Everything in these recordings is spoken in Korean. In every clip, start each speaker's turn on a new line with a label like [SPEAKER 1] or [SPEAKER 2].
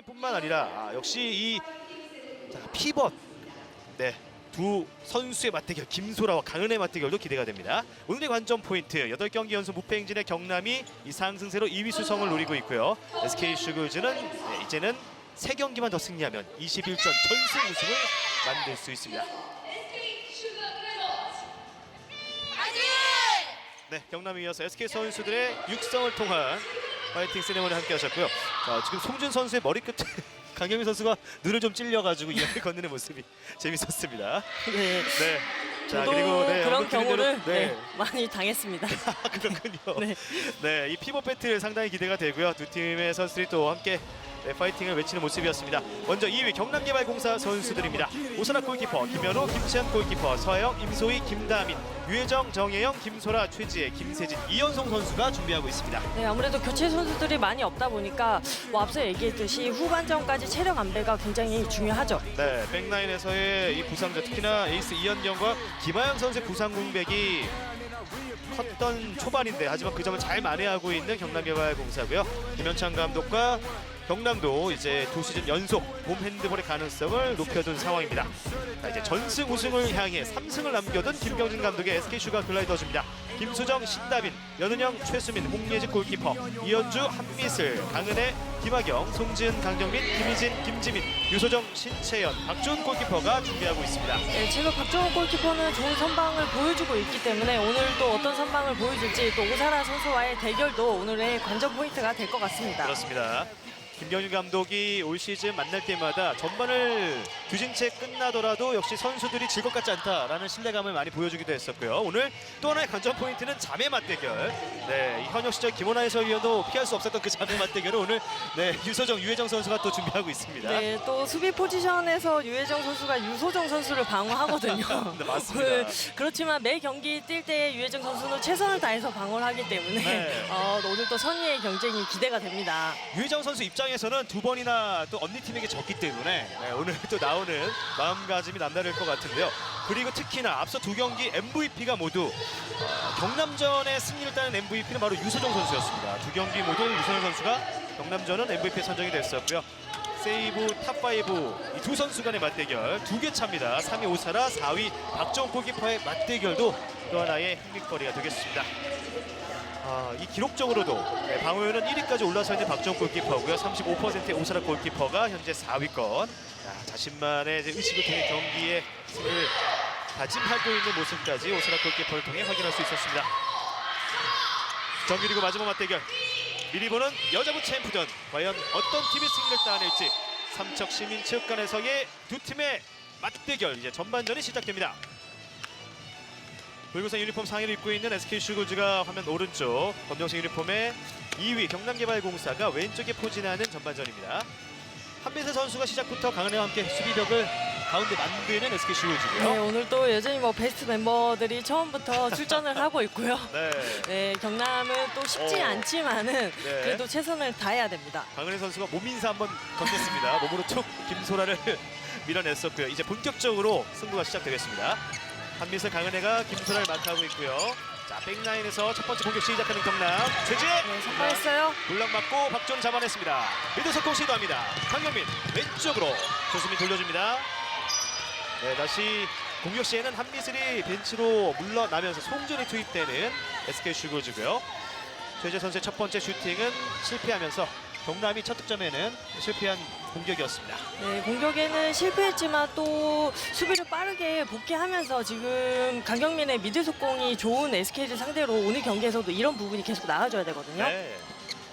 [SPEAKER 1] 뿐만 아니라 역시 이 피벗 두 선수의 맞대결 김소라와 강은의 맞대결도 기대가 됩니다. 오늘의 관전 포인트 8경기 연속 무패 행진의 경남이 이 상승세로 2위 수성을 노리고 있고요. SK슈그즈는 이제는 3경기만 더 승리하면 21전 전승 우승을 만들 수 있습니다. 네, 경남에 이어서 SK 선수들의 육성을 통한 파이팅 세레머니 함께 하셨고요. 자, 지금 송준 선수의 머리끝에 강경민 선수가 눈을 좀 찔려가지고 이야기 건네는 모습이 재밌었습니다.
[SPEAKER 2] 네.
[SPEAKER 1] 네. 자,
[SPEAKER 2] 저도
[SPEAKER 1] 그리고
[SPEAKER 2] 그런 경우를
[SPEAKER 1] 네.
[SPEAKER 2] 많이 당했습니다.
[SPEAKER 1] 그렇군요.
[SPEAKER 2] 네.
[SPEAKER 1] 네, 이 피벗 배틀 상당히 기대가 되고요. 두 팀의 선수들이 또 함께 파이팅을 외치는 모습이었습니다. 먼저 2위 경남개발공사 선수들입니다. 오선학 골키퍼, 김현우, 김치현 골키퍼, 서영, 임소희, 김다민, 유혜정, 정혜영, 김소라, 최지혜, 김세진, 이현송 선수가 준비하고 있습니다.
[SPEAKER 2] 네, 아무래도 교체 선수들이 많이 없다 보니까 앞서 얘기했듯이 후반전까지 체력 안배가 굉장히 중요하죠.
[SPEAKER 1] 네, 백라인에서의 이 부상자, 특히나 에이스 이현경과 김하영 선수의 부상 공백이 컸던 초반인데 하지만 그 점을 잘 만회하고 있는 경남개발공사고요. 김현창 감독과 경남도 이제 2시즌 연속 봄 핸드볼의 가능성을 높여둔 상황입니다. 자, 이제 전승 우승을 향해 3승을 남겨둔 김경진 감독의 SK슈가 글라이더즈입니다. 김수정, 신다빈, 연은영, 최수민, 홍예진 골키퍼, 이현주, 한미슬, 강은혜, 김하경, 송지은, 강정민, 김희진, 김지민, 유소정, 신채연, 박준 골키퍼가 준비하고 있습니다.
[SPEAKER 2] 네, 지금 박종훈 골키퍼는 좋은 선방을 보여주고 있기 때문에 오늘 또 어떤 선방을 보여줄지 또 오사라 선수와의 대결도 오늘의 관전 포인트가 될 것 같습니다.
[SPEAKER 1] 그렇습니다. 김경준 감독이 올 시즌 만날 때마다 전반을 뒤진 채 끝나더라도 역시 선수들이 질 것 같지 않다라는 신뢰감을 많이 보여주기도 했었고요. 오늘 또 하나의 관전 포인트는 자매 맞대결. 네, 이 현역 시절 김원하 해설위원도 피할 수 없었던 그 자매 맞대결을 오늘 유소정, 유혜정 선수가 또 준비하고 있습니다.
[SPEAKER 2] 네, 또 수비 포지션에서 유혜정 선수가 유소정 선수를 방어하거든요.
[SPEAKER 1] 네, 맞습니다.
[SPEAKER 2] 오늘 그렇지만 매 경기 뛸 때 유혜정 선수는 최선을 다해서 방어를 하기 때문에
[SPEAKER 1] 네.
[SPEAKER 2] 오늘 또 선의의 경쟁이 기대가 됩니다.
[SPEAKER 1] 유혜정 선수 입장에서는 2번이나 또 언니 팀에게 졌기 때문에 오늘 또 나오는 마음가짐이 남다를 것 같은데요. 그리고 특히나 앞서 2경기 MVP가 모두 경남전의 승리를 따낸 MVP는 바로 유소정 선수였습니다. 2경기 모두 유소정 선수가 경남전은 MVP에 선정이 됐었고요. 세이브, 탑5 이 두 선수 간의 맞대결 2개 차입니다. 3위 오사라, 4위 박정훈 골키퍼의 맞대결도 또 하나의 흥미거리가 되겠습니다. 이 기록적으로도 방어율은 1위까지 올라서 있는 박정훈 골키퍼고요. 35%의 오사라 골키퍼가 현재 4위권. 자신만의 의식을 통해 경기의 승을 다짐하고 있는 모습까지 오사라 골키퍼를 통해 확인할 수 있었습니다. 정규리그 마지막 맞대결. 미리 보는 여자부 챔프전. 과연 어떤 팀이 승리를 따낼지. 삼척 시민체육관에서의 두 팀의 맞대결. 이제 전반전이 시작됩니다. 붉은색 유니폼 상의를 입고 있는 SK슈그즈가 화면 오른쪽, 검정색 유니폼의 2위 경남개발공사가 왼쪽에 포진하는 전반전입니다. 한민세 선수가 시작부터 강은혜와 함께 수비벽을 가운데 만드는 SK슈그즈고요.
[SPEAKER 2] 네, 오늘 또 여전히 베스트 멤버들이 처음부터 출전을 하고 있고요. 네, 경남은 또 쉽지 않지만은 그래도 최선을 다해야 됩니다.
[SPEAKER 1] 강은혜 선수가 몸인사 한번 건넸습니다. 몸으로 툭 김소라를 밀어냈었고요. 이제 본격적으로 승부가 시작되겠습니다. 한미슬, 강은혜가 김소라를 마크하고 있고요. 자, 백라인에서 첫 번째 공격 시작하는 경남. 최지혜!
[SPEAKER 2] 네, 선발했어요.
[SPEAKER 1] 블락 맞고 박준 잡아냈습니다. 미드 석공 시도합니다. 강경민 왼쪽으로 조수민 돌려줍니다. 네, 다시 공격 시에는 한미슬이 벤치로 물러나면서 송준이 투입되는 SK슈그즈고요. 최지혜 선수의 첫 번째 슈팅은 실패하면서 경남이 첫 득점에는 실패한 공격이었습니다.
[SPEAKER 2] 네, 공격에는 실패했지만 또 수비를 빠르게 복귀하면서 지금 강경민의 미드 속공이 좋은 SK를 상대로 오늘 경기에서도 이런 부분이 계속 나와줘야 되거든요.
[SPEAKER 1] 네.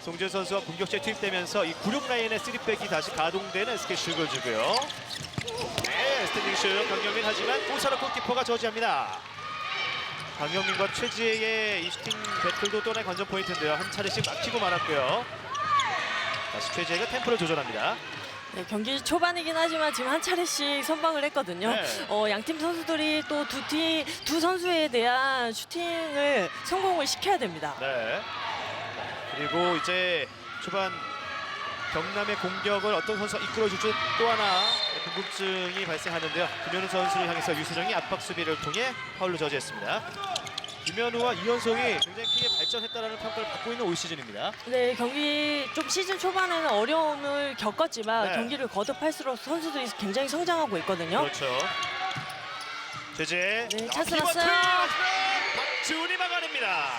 [SPEAKER 1] 송준 선수가 공격시에 투입되면서 이 구룡 라인의 3백이 다시 가동되는 SK슈그즈고요. 네, 스탠딩 슛 강경민 하지만 오사라 골키퍼가 저지합니다. 강경민과 최지혜의 이 슈팅 배틀도 또 하나의 관전 포인트인데요. 한 차례씩 막히고 말았고요. 다시 최지혜가 템포를 조절합니다.
[SPEAKER 2] 네, 경기 초반이긴 하지만 지금 한 차례씩 선방을 했거든요.
[SPEAKER 1] 네.
[SPEAKER 2] 양팀 선수들이 또 두 선수에 대한 슈팅을 성공을 시켜야 됩니다.
[SPEAKER 1] 네. 그리고 이제 초반 경남의 공격을 어떤 선수가 이끌어줄지 또 하나 궁금증이 발생하는데요. 김현우 선수를 향해서 유수정이 압박 수비를 통해 파울로 저지했습니다. 김현우와 이현성이 굉장히 크게 발전했다라는 평가를 받고 있는 올 시즌입니다.
[SPEAKER 2] 네, 경기 좀 시즌 초반에는 어려움을 겪었지만
[SPEAKER 1] 네.
[SPEAKER 2] 경기를 거듭할수록 선수들이 굉장히 성장하고 있거든요.
[SPEAKER 1] 그렇죠. 최재.
[SPEAKER 2] 네, 찬스
[SPEAKER 1] 피벗
[SPEAKER 2] 났어요.
[SPEAKER 1] 트윈! 박주훈이 막아냅니다.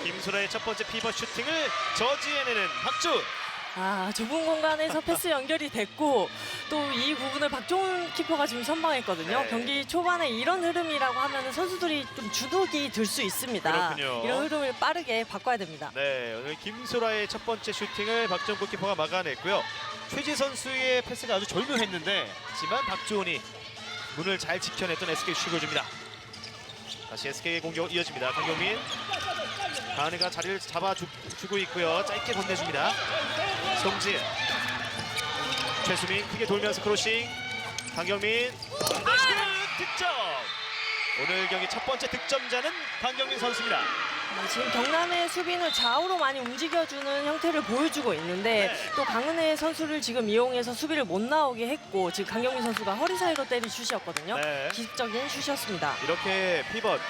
[SPEAKER 1] 김소라의 첫 번째 피벗 슈팅을 저지해내는 박주훈.
[SPEAKER 2] 좁은 공간에서 패스 연결이 됐고 또 이 부분을 박종훈 키퍼가 지금 선방했거든요.
[SPEAKER 1] 네.
[SPEAKER 2] 경기 초반에 이런 흐름이라고 하면 선수들이 좀 주눅이 들 수 있습니다.
[SPEAKER 1] 그렇군요.
[SPEAKER 2] 이런 흐름을 빠르게 바꿔야 됩니다.
[SPEAKER 1] 네, 오늘 김소라의 첫 번째 슈팅을 박정훈 골키퍼가 막아냈고요. 최재 선수의 패스가 아주 절묘했는데 하지만 박주훈이 문을 잘 지켜냈던 SK 슈거즈입니다. 다시 SK의 공격 이어집니다. 강경민. 가은이가 자리를 잡아주고 있고요. 짧게 건네줍니다. 송지은. 최수민 크게 돌면서 크로싱. 강경민. 다시 득점. 오늘 경기 첫 번째 득점자는 강경민 선수입니다.
[SPEAKER 2] 지금 경남의 수비는 좌우로 많이 움직여주는 형태를 보여주고 있는데
[SPEAKER 1] 네.
[SPEAKER 2] 또 강은혜 선수를 지금 이용해서 수비를 못 나오게 했고 지금 강경민 선수가 허리 사이로 때린 슛이었거든요.
[SPEAKER 1] 네.
[SPEAKER 2] 기습적인 슛이었습니다.
[SPEAKER 1] 이렇게 피벗,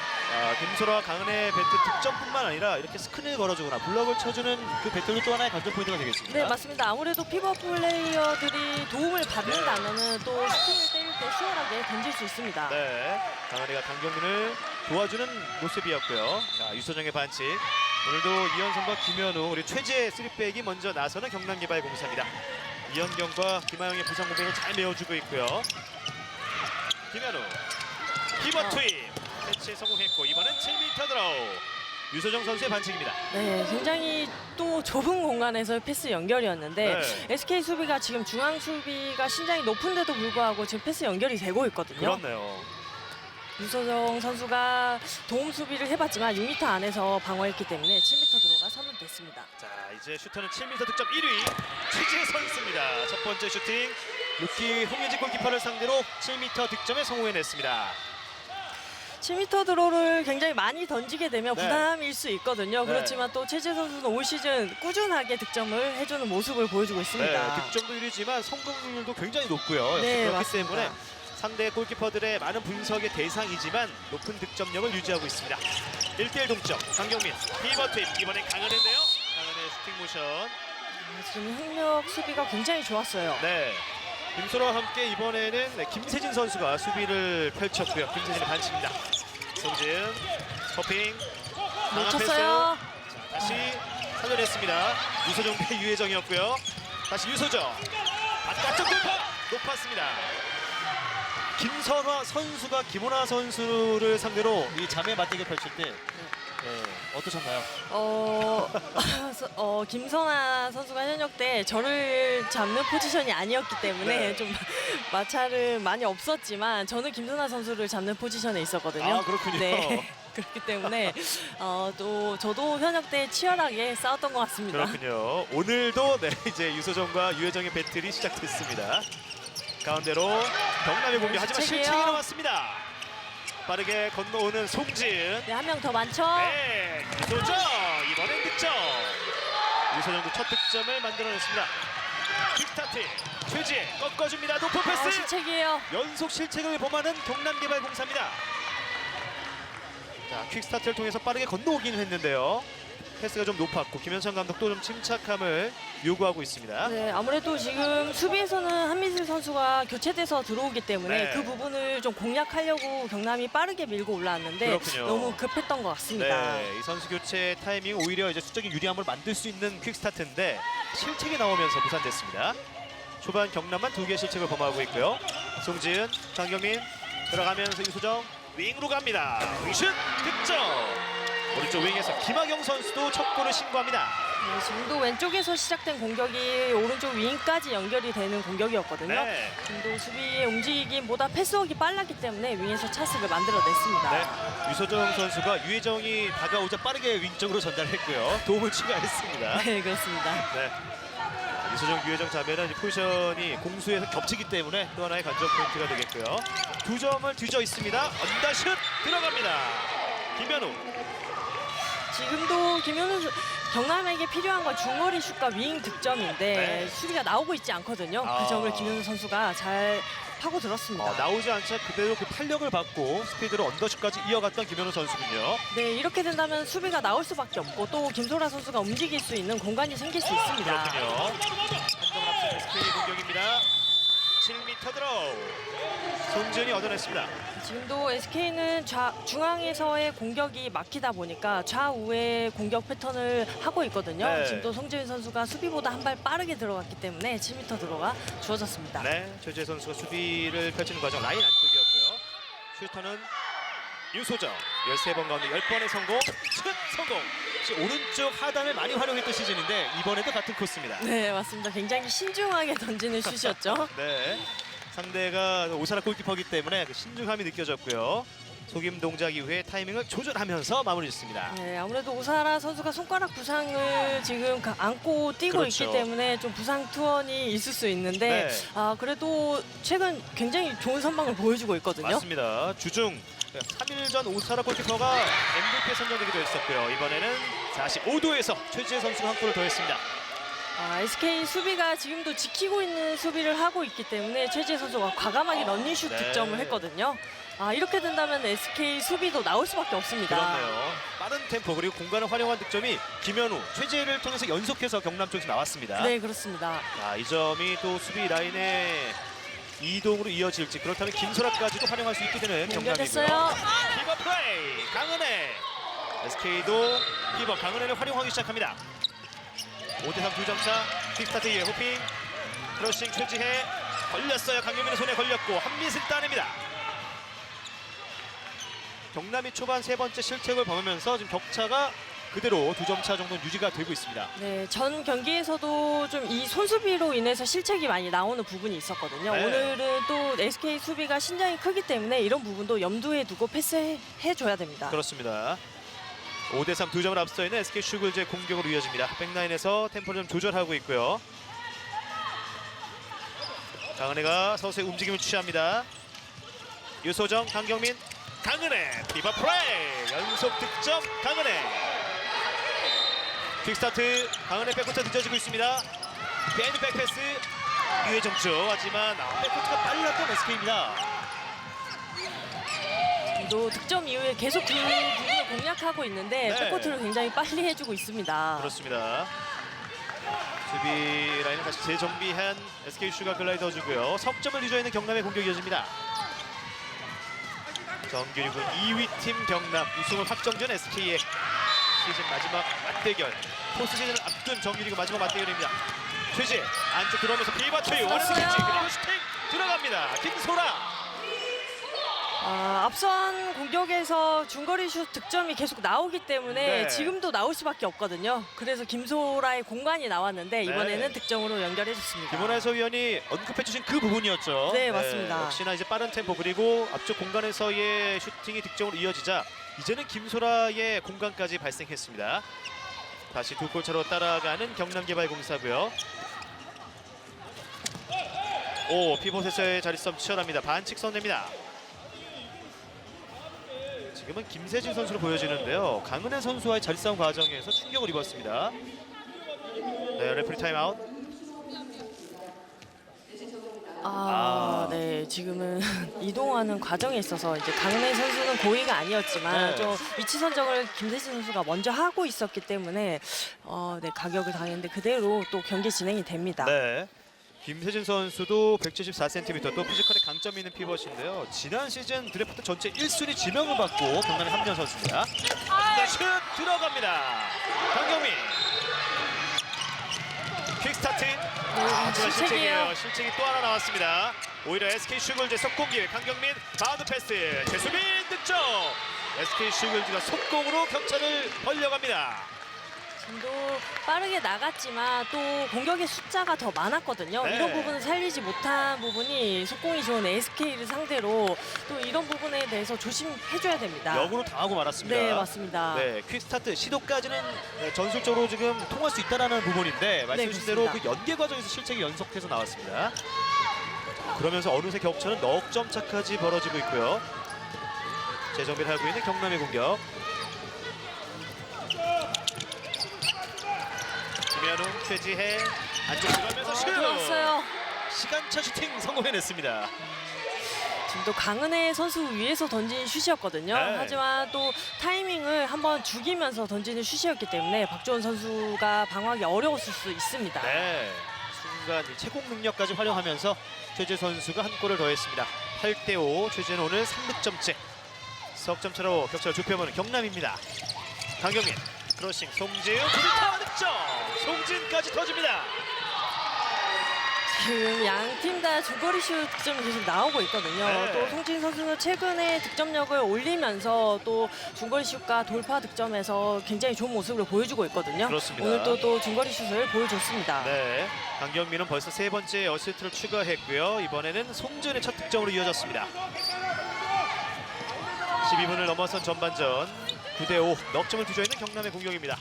[SPEAKER 1] 김소라와 강은의 배트 득점뿐만 아니라 이렇게 스크린을 걸어주거나 블럭을 쳐주는 그 배틀도 또 하나의 관전 포인트가 되겠습니다.
[SPEAKER 2] 네, 맞습니다. 아무래도 피벗 플레이어들이 도움을 받는다면은 또 슈팅을 때릴 때 수월하게 던질 수 있습니다.
[SPEAKER 1] 네, 강은혜가 강경민을 도와주는 모습이었고요. 자, 유소정의 반칙. 오늘도 이현성과 김현우, 우리 최재 3백이 먼저 나서는 경남개발공사입니다. 이현경과 김하영의 부상 공백을 잘 메워주고 있고요. 김현우, 피벗 투입. 캐치에 성공했고 이번엔 7m 드로우. 유소정 선수의 반칙입니다.
[SPEAKER 2] 네, 굉장히 또 좁은 공간에서 패스 연결이었는데
[SPEAKER 1] 네.
[SPEAKER 2] SK 수비가 지금 중앙 수비가 신장이 높은데도 불구하고 지금 패스 연결이 되고 있거든요.
[SPEAKER 1] 그렇네요.
[SPEAKER 2] 유소정 선수가 도움 수비를 해봤지만 6m 안에서 방어했기 때문에 7m 들어가 선언됐습니다.
[SPEAKER 1] 자, 이제 슈터는 7m 득점 1위 최재 선수입니다. 첫 번째 슈팅 루키 홍예지 골키퍼를 상대로 7m 득점에 성공해냈습니다.
[SPEAKER 2] 7m 드로우를 굉장히 많이 던지게 되면
[SPEAKER 1] 네.
[SPEAKER 2] 부담일 수 있거든요.
[SPEAKER 1] 네.
[SPEAKER 2] 그렇지만 또 최재 선수는 올 시즌 꾸준하게 득점을 해주는 모습을 보여주고 있습니다.
[SPEAKER 1] 네, 득점도 1위지만 성공률도 굉장히 높고요.
[SPEAKER 2] 네,
[SPEAKER 1] 그렇기
[SPEAKER 2] 맞습니다.
[SPEAKER 1] 때문에 상대 골키퍼들의 많은 분석의 대상이지만 높은 득점력을 유지하고 있습니다. 1대1 동점. 강경민 피벗 투입. 이번엔 강은혜인데요. 강은혜 슈팅 모션.
[SPEAKER 2] 지금 협력 수비가 굉장히 좋았어요.
[SPEAKER 1] 네. 김소라와 함께 이번에는 김세진 선수가 수비를 펼쳤고요. 김세진의 반칙입니다. 송지은 커핑
[SPEAKER 2] 놓쳤어요.
[SPEAKER 1] 자, 다시 살려냈습니다. 유소정 대 유혜정이었고요. 다시 유소정 바깥쪽 돌파 높았습니다. 김선화 선수가 김원아 선수를 상대로 이 자매 맞대결 펼칠 때 어떠셨나요?
[SPEAKER 2] 김선아 선수가 현역 때 저를 잡는 포지션이 아니었기 때문에
[SPEAKER 1] 네.
[SPEAKER 2] 좀 마찰은 많이 없었지만 저는 김선아 선수를 잡는 포지션에 있었거든요.
[SPEAKER 1] 아, 그렇군요.
[SPEAKER 2] 네. 그렇기 때문에 또 저도 현역 때 치열하게 싸웠던 것 같습니다.
[SPEAKER 1] 그렇군요. 오늘도 네, 이제 유소정과 유혜정의 배틀이 시작됐습니다. 가운데로 경남의 공격 하지만
[SPEAKER 2] 실책이에요.
[SPEAKER 1] 실책이 나왔습니다. 빠르게 건너오는 송지은.
[SPEAKER 2] 네, 한 명 더 많죠?
[SPEAKER 1] 네, 유소정 이번엔 득점. 유소정도 첫 득점을 만들어냈습니다. 킥스타트 최지혜 꺾어줍니다. 높은 패스.
[SPEAKER 2] 실책이에요.
[SPEAKER 1] 연속 실책을 범하는 경남개발공사입니다. 자, 퀵스타트를 통해서 빠르게 건너오긴 했는데요. 패스가 좀 높았고 김현성 감독도 좀 침착함을 요구하고 있습니다.
[SPEAKER 2] 네, 아무래도 지금 수비에서는 한민슬 선수가 교체돼서 들어오기 때문에
[SPEAKER 1] 네.
[SPEAKER 2] 그 부분을 좀 공략하려고 경남이 빠르게 밀고 올라왔는데
[SPEAKER 1] 그렇군요.
[SPEAKER 2] 너무 급했던 것 같습니다.
[SPEAKER 1] 네, 이 선수 교체 타이밍 오히려 이제 수적인 유리함을 만들 수 있는 퀵스타트인데 실책이 나오면서 무산됐습니다. 초반 경남만 2개의 실책을 범하고 있고요. 송지은, 장경민 들어가면서 유소정 윙으로 갑니다. 윙슛 득점. 오른쪽 윙에서 김하경 선수도 첫 골을 신고합니다.
[SPEAKER 2] 네, 지금도 왼쪽에서 시작된 공격이 오른쪽 윙까지 연결이 되는 공격이었거든요.
[SPEAKER 1] 네.
[SPEAKER 2] 지금도 수비의 움직임보다 패스워크가 빨랐기 때문에 윙에서 찬스를 만들어냈습니다.
[SPEAKER 1] 네, 유소정 선수가 유혜정이 다가오자 빠르게 윙쪽으로 전달했고요. 도움을 추가했습니다.
[SPEAKER 2] 네, 그렇습니다.
[SPEAKER 1] 네. 유소정, 유혜정 자매는 포지션이 공수에서 겹치기 때문에 또 하나의 관전 포인트가 되겠고요. 2점을 뒤져 있습니다. 언더슛 들어갑니다. 김현우.
[SPEAKER 2] 지금도 경남에게 필요한 건 중거리 슛과 윙 득점인데
[SPEAKER 1] 네.
[SPEAKER 2] 수비가 나오고 있지 않거든요.
[SPEAKER 1] 아.
[SPEAKER 2] 그 점을 김현우 선수가 잘 파고 들었습니다.
[SPEAKER 1] 나오지 않자 그대로 그 탄력을 받고 스피드로 언더슛까지 이어갔던 김현우 선수군요.
[SPEAKER 2] 네, 이렇게 된다면 수비가 나올 수밖에 없고 또 김소라 선수가 움직일 수 있는 공간이 생길 수 있습니다.
[SPEAKER 1] 그렇군요. 한점을 앞선 SK 공격입니다. 7m 드로우. 송지은이 얻어냈습니다.
[SPEAKER 2] 지금도 SK는 중앙에서의 공격이 막히다 보니까 좌우의 공격 패턴을 하고 있거든요.
[SPEAKER 1] 네.
[SPEAKER 2] 지금도 송지은 선수가 수비보다 한 발 빠르게 들어갔기 때문에 7m 들어가 주어졌습니다.
[SPEAKER 1] 네, 최재 선수가 수비를 펼치는 과정 라인 안쪽이었고요. 슈터는 유소정 13번 가운데 10번의 성공. 슛 성공. 혹시 오른쪽 하단을 많이 활용했던 시즌인데 이번에도 같은 코스입니다.
[SPEAKER 2] 네, 맞습니다. 굉장히 신중하게 던지는 슛이었죠.
[SPEAKER 1] 네, 상대가 오사라 골키퍼이기 때문에 그 신중함이 느껴졌고요. 속임 동작 이후에 타이밍을 조절하면서 마무리했습니다.
[SPEAKER 2] 네, 아무래도 오사라 선수가 손가락 부상을 지금 안고 뛰고
[SPEAKER 1] 그렇죠.
[SPEAKER 2] 있기 때문에 좀 부상 투혼이 있을 수 있는데
[SPEAKER 1] 네.
[SPEAKER 2] 그래도 최근 굉장히 좋은 선방을 보여주고 있거든요.
[SPEAKER 1] 맞습니다. 주중 3일 전 오사라 골키퍼가 MVP에 선정되기도 했었고요. 이번에는 45도에서 최지혜 선수가 한 골을 더했습니다.
[SPEAKER 2] SK 수비가 지금도 지키고 있는 수비를 하고 있기 때문에 최지혜 선수가 과감하게 런닝슛
[SPEAKER 1] 네.
[SPEAKER 2] 득점을 했거든요. 이렇게 된다면 SK 수비도 나올 수밖에 없습니다.
[SPEAKER 1] 그렇네요. 빠른 템포 그리고 공간을 활용한 득점이 김현우, 최지혜를 통해서 연속해서 경남 쪽에서 나왔습니다.
[SPEAKER 2] 네, 그렇습니다.
[SPEAKER 1] 이 점이 또 수비 라인의 이동으로 이어질지 그렇다면 김소라까지도 활용할 수 있게 되는 경남이고요.
[SPEAKER 2] 연결됐어요.
[SPEAKER 1] 피버 플레이 강은혜. SK도 피버 강은혜를 활용하기 시작합니다. 5대3 2점차. 킥스타트 이에 호핑. 크러싱 최지혜. 걸렸어요. 강경민의 손에 걸렸고 한미슬 따냅니다. 경남이 초반 세 번째 실책을 범하면서 지금 격차가 그대로 2점 차 정도 유지가 되고 있습니다.
[SPEAKER 2] 네, 전 경기에서도 좀 이 손수비로 인해서 실책이 많이 나오는 부분이 있었거든요.
[SPEAKER 1] 네.
[SPEAKER 2] 오늘은 또 SK 수비가 신장이 크기 때문에 이런 부분도 염두에 두고 패스해줘야 됩니다.
[SPEAKER 1] 그렇습니다. 5대3 2점을 앞서 있는 SK 슈글즈의 공격으로 이어집니다. 백라인에서 템포를 좀 조절하고 있고요. 강은혜가 서서히 움직임을 취합니다. 유소정, 강경민, 강은혜, 피버 플레이! 연속 득점 강은혜. 퀵스타트, 강은혜 백코트 늦어지고 있습니다. 괜히 백패스, 유해정 쪽. 하지만 백코트가 빨랐던 SK입니다.
[SPEAKER 2] 또 득점 이후에 계속 그 부분을 공략하고 있는데
[SPEAKER 1] 네.
[SPEAKER 2] 백코트를 굉장히 빨리 해주고 있습니다.
[SPEAKER 1] 그렇습니다. 수비 라인을 다시 재정비한 SK 슈가 글라이더 주고요. 석점을 뒤져 있는 경남의 공격이 이어집니다. 정규리그 2위 팀 경남 우승을 확정된 SK의 시즌 마지막 맞대결. 포스트시즌을 앞둔 정규리그 마지막 맞대결입니다. 최지 안쪽 들어오면서 비바 투유 원앤 스위치 그리고 슈팅 들어갑니다. 김소라.
[SPEAKER 2] 앞선 공격에서 중거리 슛 득점이 계속 나오기 때문에
[SPEAKER 1] 네.
[SPEAKER 2] 지금도 나올 수밖에 없거든요. 그래서 김소라의 공간이 나왔는데 이번에는
[SPEAKER 1] 네.
[SPEAKER 2] 득점으로 연결해줬습니다.
[SPEAKER 1] 김원하 해설위원이 언급해주신 그 부분이었죠.
[SPEAKER 2] 네, 맞습니다.
[SPEAKER 1] 역시나 이제 빠른 템포 그리고 앞쪽 공간에서의 슈팅이 득점으로 이어지자 이제는 김소라의 공간까지 발생했습니다. 다시 2골 차로 따라가는 경남개발공사고요. 피봇에서의 자리싸움 치열합니다. 반칙 선례입니다. 지금은 김세진 선수로 보여지는데요. 강은혜 선수와의 자리싸움 과정에서 충격을 입었습니다. 네, 레프리 타임아웃.
[SPEAKER 2] 네, 지금은 이동하는 과정에 있어서 이제 강은혜 선수는 고의가 아니었지만
[SPEAKER 1] 네.
[SPEAKER 2] 좀 위치 선정을 김세진 선수가 먼저 하고 있었기 때문에 네, 가격을 당했는데 그대로 또 경기 진행이 됩니다.
[SPEAKER 1] 네. 김세진 선수도 174cm 또 피지컬에 강점이 있는 피벗인데요. 지난 시즌 드래프트 전체 1순위 지명을 받고 경남의 함정 선수입니다. 네, 슛 들어갑니다. 강경민. 퀵스타트. 하지만 실책이에요. 실책이 또 하나 나왔습니다. 오히려 SK 슈글즈 속공기 강경민 바운드 패스 최수빈 득점. SK 슈글즈가 속공으로 격차를 벌려갑니다.
[SPEAKER 2] 지금도 빠르게 나갔지만 또 공격의 숫자가 더 많았거든요.
[SPEAKER 1] 네.
[SPEAKER 2] 이런 부분을 살리지 못한 부분이 속공이 좋은 SK를 상대로 또 이런 부분에 대해서 조심해줘야 됩니다.
[SPEAKER 1] 역으로 당하고 말았습니다.
[SPEAKER 2] 네, 맞습니다.
[SPEAKER 1] 네, 퀵스타트 시도까지는 전술적으로 지금 통할 수 있다는 부분인데 말씀 주신 대로 그
[SPEAKER 2] 그렇습니다.
[SPEAKER 1] 연계 과정에서 실책이 연속해서 나왔습니다. 그러면서 어느새 격차는 넉 점 차까지 벌어지고 있고요. 재정비를 하고 있는 경남의 공격. 김현웅, 최지혜 안쪽 들어가면서 슛!
[SPEAKER 2] 들어왔어요.
[SPEAKER 1] 시간차 슈팅 성공해냈습니다.
[SPEAKER 2] 지금 또 강은혜 선수 위에서 던진 슛이었거든요.
[SPEAKER 1] 네.
[SPEAKER 2] 하지만 또 타이밍을 한번 죽이면서 던지는 슛이었기 때문에 박주원 선수가 방어하기 어려웠을 수 있습니다.
[SPEAKER 1] 네, 순간 이 채공 능력까지 활용하면서 최재 선수가 한 골을 더했습니다. 8대5, 최재는 오늘 3득점째. 석점차로 격차를 좁혀보는 경남입니다. 강경민, 크로싱, 송지은, 구리타 득점! 송지은까지 터집니다.
[SPEAKER 2] 지금 양 팀 다 중거리 슛 득점이 계속 나오고 있거든요.
[SPEAKER 1] 네.
[SPEAKER 2] 또 송진 선수는 최근에 득점력을 올리면서 또 중거리 슛과 돌파 득점에서 굉장히 좋은 모습을 보여주고 있거든요.
[SPEAKER 1] 그렇습니다.
[SPEAKER 2] 오늘 또 중거리 슛을 보여줬습니다.
[SPEAKER 1] 네, 강경민은 벌써 3번째 어시스트를 추가했고요. 이번에는 송지은의 첫 득점으로 이어졌습니다. 12분을 넘어선 전반전 9대5 넉점을 뒤져 있는 경남의 공격입니다.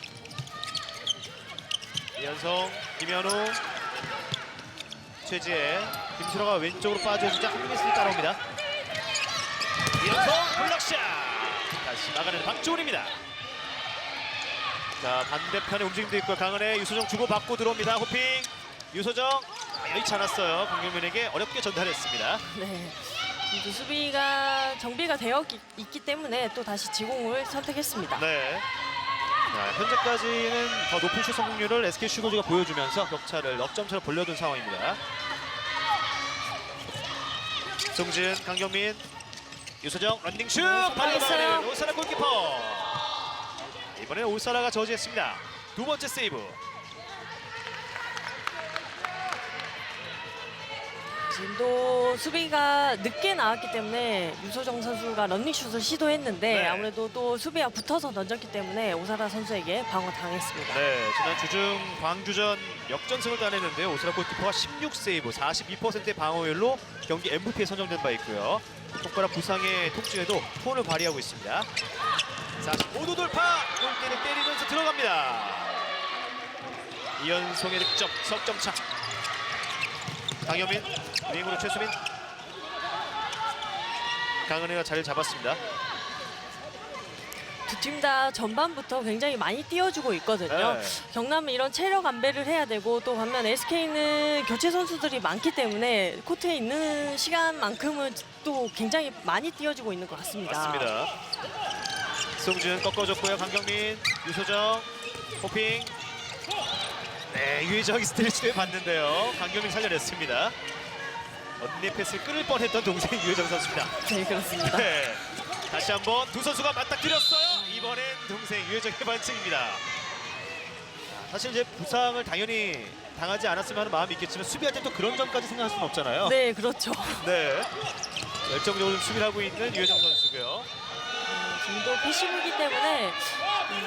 [SPEAKER 1] 이현성, 김현우, 최지혜, 김수라가 왼쪽으로 빠져주자 한민슬이 따라옵니다. 이현성 블락샷! 다시 막아내는 박주훈입니다. 자, 반대편에 움직임도 있고 강은혜, 유소정 주고받고 들어옵니다. 호핑, 유소정 여의치 않았어요. 강경민에게 어렵게 전달했습니다.
[SPEAKER 2] 네. 이제 수비가 정비가 되어 있기 때문에 또 다시 지공을 선택했습니다.
[SPEAKER 1] 네. 자, 현재까지는 더 높은 슛 성공률을 SK 슈거즈가 보여주면서 격차를 넉 점차로 벌려둔 상황입니다. 송지은, 강경민, 유소정 런닝슛 발로 막아내는 오사라 골키퍼. 이번엔 오사라가 저지했습니다. 두 번째 세이브.
[SPEAKER 2] 지금도 수비가 늦게 나왔기 때문에 유소정 선수가 런닝슛을 시도했는데
[SPEAKER 1] 네.
[SPEAKER 2] 아무래도 또 수비와 붙어서 던졌기 때문에 오사라 선수에게 방어 당했습니다.
[SPEAKER 1] 네, 지난 주중 광주전 역전승을 따냈는데요. 오사라 골키퍼가 16세이브, 42%의 방어율로 경기 MVP에 선정된 바 있고요. 손가락 부상의 통증에도 투혼을 발휘하고 있습니다. 45도 돌파! 골대를 때리면서 들어갑니다. 이현송의 득점, 석점차. 강현민, 윙으로 최수민. 강은혜가 자리를 잡았습니다.
[SPEAKER 2] 두 팀 다 전반부터 굉장히 많이 띄워주고 있거든요.
[SPEAKER 1] 네.
[SPEAKER 2] 경남은 이런 체력 안배를 해야 되고 또 반면 SK는 교체 선수들이 많기 때문에 코트에 있는 시간만큼은 또 굉장히 많이 띄워주고 있는 것 같습니다.
[SPEAKER 1] 맞습니다. 송지은 꺾어줬고요. 강경민, 유소정, 호핑. 네, 유혜정이 스트레치를 받는데요. 강경민 살려냈습니다. 언니 패스를 끊을 뻔했던 동생 유혜정 선수입니다.
[SPEAKER 2] 네, 그렇습니다.
[SPEAKER 1] 네, 다시 한번 두 선수가 맞닥뜨렸어요. 이번엔 동생 유혜정의 반칙입니다. 사실 이제 부상을 당연히 당하지 않았으면 하는 마음이 있겠지만 수비할 때 또 그런 점까지 생각할 수는 없잖아요.
[SPEAKER 2] 네, 그렇죠.
[SPEAKER 1] 네, 열정적으로 수비를 하고 있는 유혜정 선수고요.
[SPEAKER 2] 지금도 패시브이기 때문에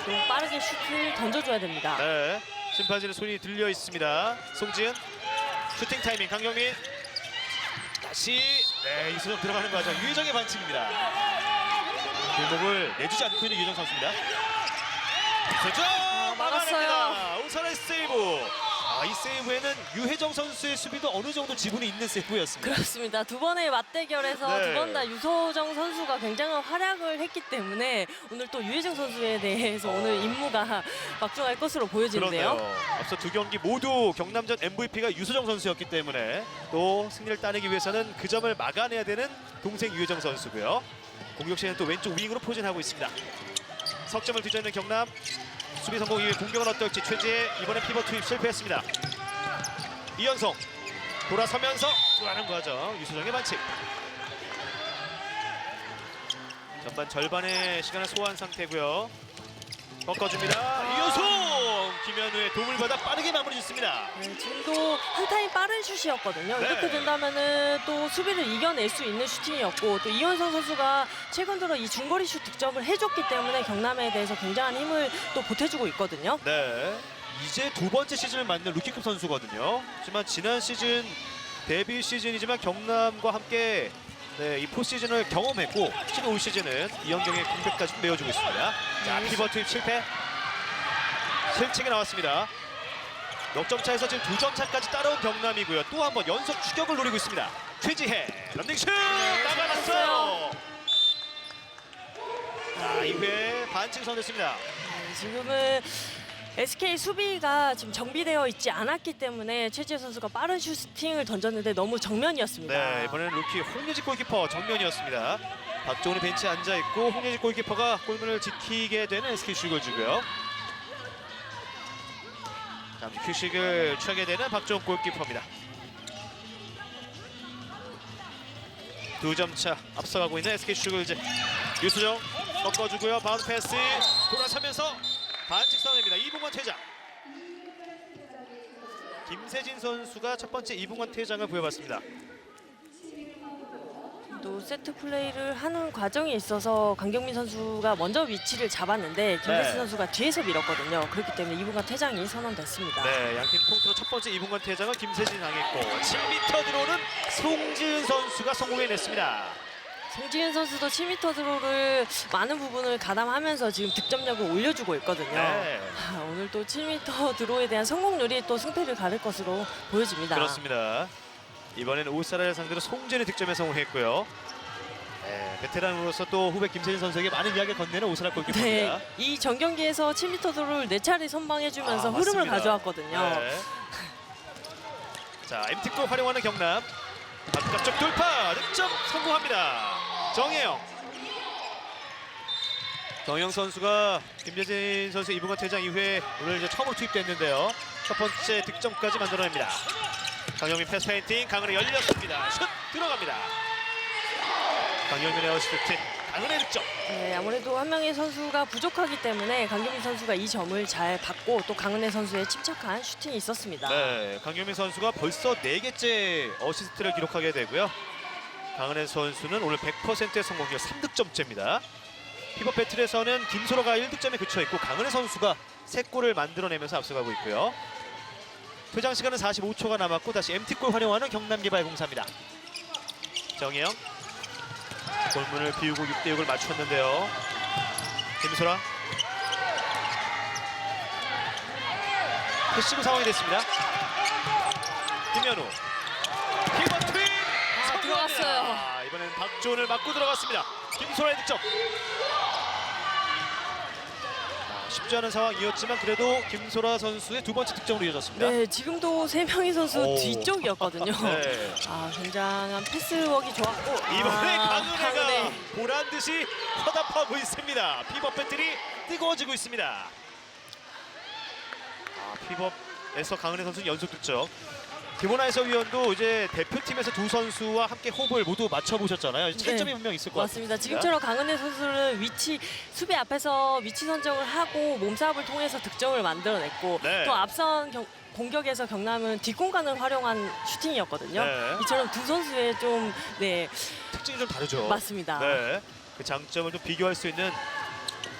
[SPEAKER 2] 좀 빠르게 슛을 던져줘야 됩니다.
[SPEAKER 1] 네, 심판진의 손이 들려 있습니다. 송지은 슈팅 타이밍 강경민 다시 네 이수정 들어가는 과정 유혜정의 반칙입니다. 길목을 내주지 않고 있는 유혜정 선수입니다. 이수정 막아냅니다. 오사라의 세이브. 이 세이브에는 유혜정 선수의 수비도 어느 정도 지분이 있는 세이브였습니다.
[SPEAKER 2] 그렇습니다. 두 번의 맞대결에서
[SPEAKER 1] 네.
[SPEAKER 2] 두 번 다 유소정 선수가 굉장한 활약을 했기 때문에 오늘 또 유혜정 선수에 대해서 오늘 임무가 막중할 것으로 보여지는데요.
[SPEAKER 1] 그러네요. 앞서 두 경기 모두 경남전 MVP가 유소정 선수였기 때문에 또 승리를 따내기 위해서는 그 점을 막아내야 되는 동생 유혜정 선수고요. 공격 시에는 또 왼쪽 윙으로 포진하고 있습니다. 석점을 뒤져있는 경남. 수비 성공 이후에 공격은 어떨지 최지혜 이번에 피벗 투입 실패했습니다. 이현성 돌아서면서 돌아가는 과정 유소정의 반칙. 전반 절반의 시간을 소화한 상태고요. 꺾어줍니다. 이현성 김현우의 도움을 받아 빠르게 마무리 짓습니다.
[SPEAKER 2] 네, 지금도 한 타임 빠른 슛이었거든요.
[SPEAKER 1] 네.
[SPEAKER 2] 이렇게 된다면은 또 수비를 이겨낼 수 있는 슈팅이었고 또 이현성 선수가 최근 들어 이 중거리 슛 득점을 해줬기 때문에 경남에 대해서 굉장한 힘을 또 보태주고 있거든요.
[SPEAKER 1] 네, 이제 두 번째 시즌을 맞는 루키급 선수거든요. 하지만 지난 시즌 데뷔 시즌이지만 경남과 함께 이 포시즌을 경험했고 특히 올 시즌은 이현경의 공백까지 메워주고 있습니다. 자, 피벗 투입 실패. 실책이 나왔습니다. 넉점 차에서 지금 2점 차까지 따라온 경남이고요. 또 한 번 연속 추격을 노리고 있습니다. 최지혜 런닝슛 나가났어요. 자, 이후에 반칙 선언됐습니다.
[SPEAKER 2] 지금은 SK 수비가 지금 정비되어 있지 않았기 때문에 최지혜 선수가 빠른 슈팅을 던졌는데 너무 정면이었습니다.
[SPEAKER 1] 네, 이번에는 루키 홍예직 골키퍼 정면이었습니다. 박종훈이 벤치에 앉아있고 홍예직 골키퍼가 골문을 지키게 되는 SK 슈거즈고요. 잠시 휴식을 취하게 되는 박종훈 골키퍼입니다. 2점 차 앞서가고 있는 SK 슈거즈. 유수정 꺾어주고요. 바운드 패스 돌아서면서 반칙 선언입니다. 이봉관 퇴장. 김세진 선수가 첫 번째 이봉관 퇴장을 부여받습니다.
[SPEAKER 2] 또 세트 플레이를 하는 과정에 있어서 강경민 선수가 먼저 위치를 잡았는데 김세진
[SPEAKER 1] 네.
[SPEAKER 2] 선수가 뒤에서 밀었거든요. 그렇기 때문에 2분간 퇴장이 선언됐습니다.
[SPEAKER 1] 네, 양팀 통틀어 첫 번째 이봉관 퇴장은 김세진이 당했고 7m 드로는 송지은 선수가 성공해냈습니다.
[SPEAKER 2] 송지은 선수도 7m 드로를 많은 부분을 가담하면서 지금 득점력을 올려주고 있거든요.
[SPEAKER 1] 네.
[SPEAKER 2] 오늘 또 7m 드로에 대한 성공률이 또 승패를 가를 것으로 보여집니다.
[SPEAKER 1] 그렇습니다. 이번에는 오사라를 상대로 송지은이 득점에 성공했고요. 네, 베테랑으로서 또 후배 김세진 선수에게 많은 이야기를 건네는 오사라 골키퍼입니다.
[SPEAKER 2] 네, 이 전경기에서 7m 드로를 4차례 선방해주면서
[SPEAKER 1] 아,
[SPEAKER 2] 흐름을
[SPEAKER 1] 맞습니다.
[SPEAKER 2] 가져왔거든요.
[SPEAKER 1] 네. 자, MT골 활용하는 경남. 바깥쪽 돌파 득점 성공합니다. 정혜영. 정혜영 선수가 김재진 선수 이분간 퇴장 이후에 오늘 이제 처음으로 투입됐는데요. 첫 번째 득점까지 만들어냅니다. 강영민 패스 페인팅 강은혜 열렸습니다. 슛 들어갑니다. 강영민의 어시스트 강은혜 득점.
[SPEAKER 2] 네, 아무래도 한 명의 선수가 부족하기 때문에 강경민 선수가 이 점을 잘 받고 또 강은혜 선수의 침착한 슈팅이 있었습니다.
[SPEAKER 1] 네, 강영민 선수가 벌써 4개째 어시스트를 기록하게 되고요. 강은혜 선수는 오늘 100%의 성공률 3득점째입니다. 피벗 배틀에서는 김소로가 1득점에 그쳐있고 강은혜 선수가 3골을 만들어내면서 앞서가고 있고요. 퇴장 시간은 45초가 남았고 다시 MT골 활용하는 경남개발공사입니다. 정혜영 골문을 비우고 6대6을 맞췄는데요. 김소라 패시브 상황이 됐습니다. 김현우 피벗 트윈
[SPEAKER 2] 들어갔어요.
[SPEAKER 1] 이번엔 박주원을 맞고 들어갔습니다. 김소라의 득점. 쉽지 않은 상황이었지만 그래도 김소라 선수의 두 번째 득점으로 이어졌습니다.
[SPEAKER 2] 네, 지금도 3명의 선수
[SPEAKER 1] 오.
[SPEAKER 2] 뒤쪽이었거든요.
[SPEAKER 1] 네.
[SPEAKER 2] 굉장한 패스워크 좋았고
[SPEAKER 1] 이번에 강은혜가
[SPEAKER 2] 강은혜.
[SPEAKER 1] 보란 듯이 화답하고 있습니다. 피벗 배틀이 뜨거워지고 있습니다. 피벗에서 강은혜 선수는 연속 득점. 김원하 해설위원도 이제 대표팀에서 두 선수와 함께 호흡을 모두 맞춰보셨잖아요. 차이점이 분명 있을 것
[SPEAKER 2] 맞습니다.
[SPEAKER 1] 같습니다.
[SPEAKER 2] 지금처럼 강은혜 선수는 수비 앞에서 위치 선정을 하고 몸싸움을 통해서 득점을 만들어냈고
[SPEAKER 1] 네.
[SPEAKER 2] 또 앞선 공격에서 경남은 뒷공간을 활용한 슈팅이었거든요.
[SPEAKER 1] 네.
[SPEAKER 2] 이처럼 두 선수의 좀
[SPEAKER 1] 특징이 좀 다르죠.
[SPEAKER 2] 맞습니다.
[SPEAKER 1] 네, 그 장점을 좀 비교할 수 있는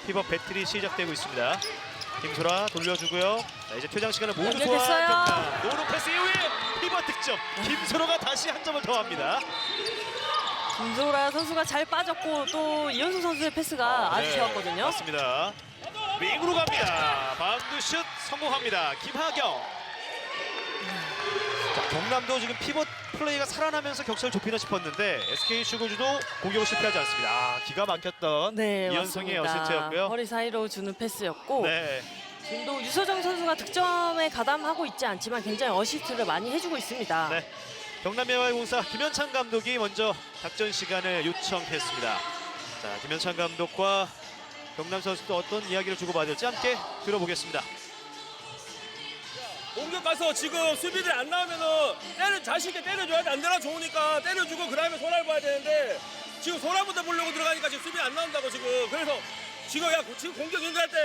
[SPEAKER 1] 피벗 배틀이 시작되고 있습니다. 김소라 돌려주고요. 자, 이제 퇴장 시간을 모두
[SPEAKER 2] 연결됐어요.
[SPEAKER 1] 소화한 경남. 노루 패스 이후에 피벗 득점. 김소라가 다시 한 점을 더합니다.
[SPEAKER 2] 김소라 선수가 잘 빠졌고 또 이현수 선수의 패스가 아주
[SPEAKER 1] 네,
[SPEAKER 2] 좋았거든요.
[SPEAKER 1] 맞습니다. 윙으로 갑니다. 바운드 슛 성공합니다. 김하경. 자, 경남도 지금 피벗 플레이가 살아나면서 격차를 좁히나 싶었는데 SK 슈거즈도 공격을 실패하지 않습니다. 기가 막혔던
[SPEAKER 2] 네,
[SPEAKER 1] 이현성의
[SPEAKER 2] 맞습니다.
[SPEAKER 1] 어시스트였고요.
[SPEAKER 2] 허리 사이로 주는 패스였고
[SPEAKER 1] 네.
[SPEAKER 2] 지금도 유서정 선수가 득점에 가담하고 있지 않지만 굉장히 어시스트를 많이 해주고 있습니다.
[SPEAKER 1] 네. 경남개발공사 김현창 감독이 먼저 작전 시간을 요청했습니다. 자, 김현창 감독과 경남 선수도 어떤 이야기를 주고받을지 함께 들어보겠습니다.
[SPEAKER 3] 공격 가서 지금 수비들 안 나오면은 자신 있게 때려줘야 돼. 안 되나 좋으니까 때려주고 그 다음에 소라를 봐야 되는데 지금 소라부터 보려고 들어가니까 지금 수비 안 나온다고 지금. 그래서 지금 지금 공격 연결할 때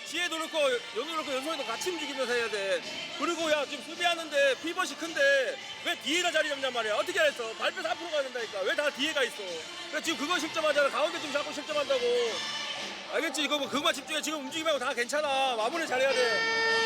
[SPEAKER 3] 지혜도 그렇고 연우도 그렇고 연소이도 같이 움직이면서 해야 돼. 그리고 지금 수비하는데 피벗이 큰데 왜 뒤에다 자리 잡냔 말이야. 어떻게 했어? 발뼈 앞으로 가야 된다니까. 왜 다 뒤에가 있어? 그러니까 지금 그거 실점하잖아. 가운데 지금 자꾸 실점한다고. 알겠지? 이거 그거만 집중해. 지금 움직임 말고 다 괜찮아. 마무리 잘해야 돼.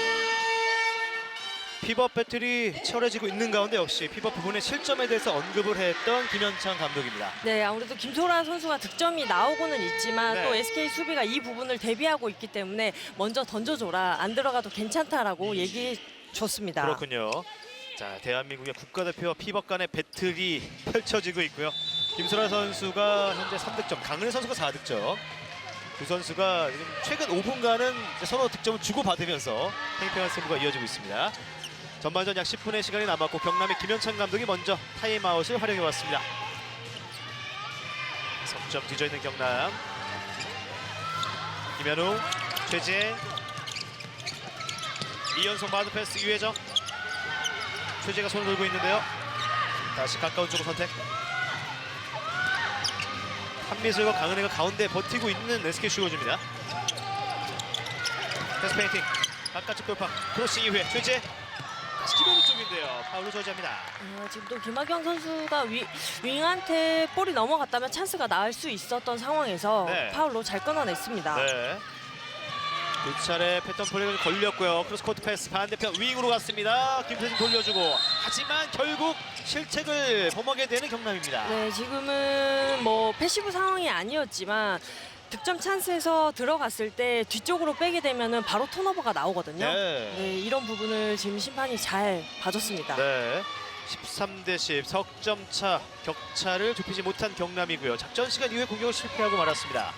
[SPEAKER 1] 피벗 배틀이 치열해지고 있는 가운데 역시 피벗 부분의 실점에 대해서 언급을 했던 김현창 감독입니다.
[SPEAKER 2] 네, 아무래도 김소라 선수가 득점이 나오고는 있지만
[SPEAKER 1] 네.
[SPEAKER 2] 또 SK 수비가 이 부분을 대비하고 있기 때문에 먼저 던져줘라. 안 들어가도 괜찮다라고 얘기해 줬습니다.
[SPEAKER 1] 그렇군요. 자, 대한민국의 국가대표와 피벗 간의 배틀이 펼쳐지고 있고요. 김소라 선수가 현재 3득점, 강은혜 선수가 4득점. 두 선수가 지금 최근 5분간은 서로 득점을 주고받으면서 팽팽한 승부가 이어지고 있습니다. 전반전 약 10분의 시간이 남았고 경남의 김현찬 감독이 먼저 타임아웃을 활용해왔습니다. 석점 뒤져있는 경남. 김현우, 최지혜, 이연속 바드 패스 유혜정. 최지혜가 손을 들고 있는데요. 다시 가까운 쪽으로 선택. 한미슬과 강은혜가 가운데 버티고 있는 SK 슈거즈입니다. 패스 페인팅. 바깥쪽 돌파. 크로싱 이후에 최지혜. 다시 김현우 쪽인데요. 파울로 저지합니다.
[SPEAKER 2] 지금 또 김학경 선수가 윙한테 볼이 넘어갔다면 찬스가 나을 수 있었던 상황에서
[SPEAKER 1] 네.
[SPEAKER 2] 파울로 잘 끊어냈습니다.
[SPEAKER 1] 네. 두 차례 패턴 플레이가 걸렸고요. 크로스코트 패스 반대편 윙으로 갔습니다. 김태진 돌려주고 하지만 결국 실책을 범하게 되는 경남입니다.
[SPEAKER 2] 네, 지금은 뭐 패시브 상황이 아니었지만 득점 찬스에서 들어갔을 때 뒤쪽으로 빼게 되면은 바로 턴오버가 나오거든요.
[SPEAKER 1] 네.
[SPEAKER 2] 네, 이런 부분을 지금 심판이 잘 봐줬습니다.
[SPEAKER 1] 네. 13대 10 석점 차 격차를 좁히지 못한 경남이고요. 작전 시간 이후에 공격을 실패하고 말았습니다.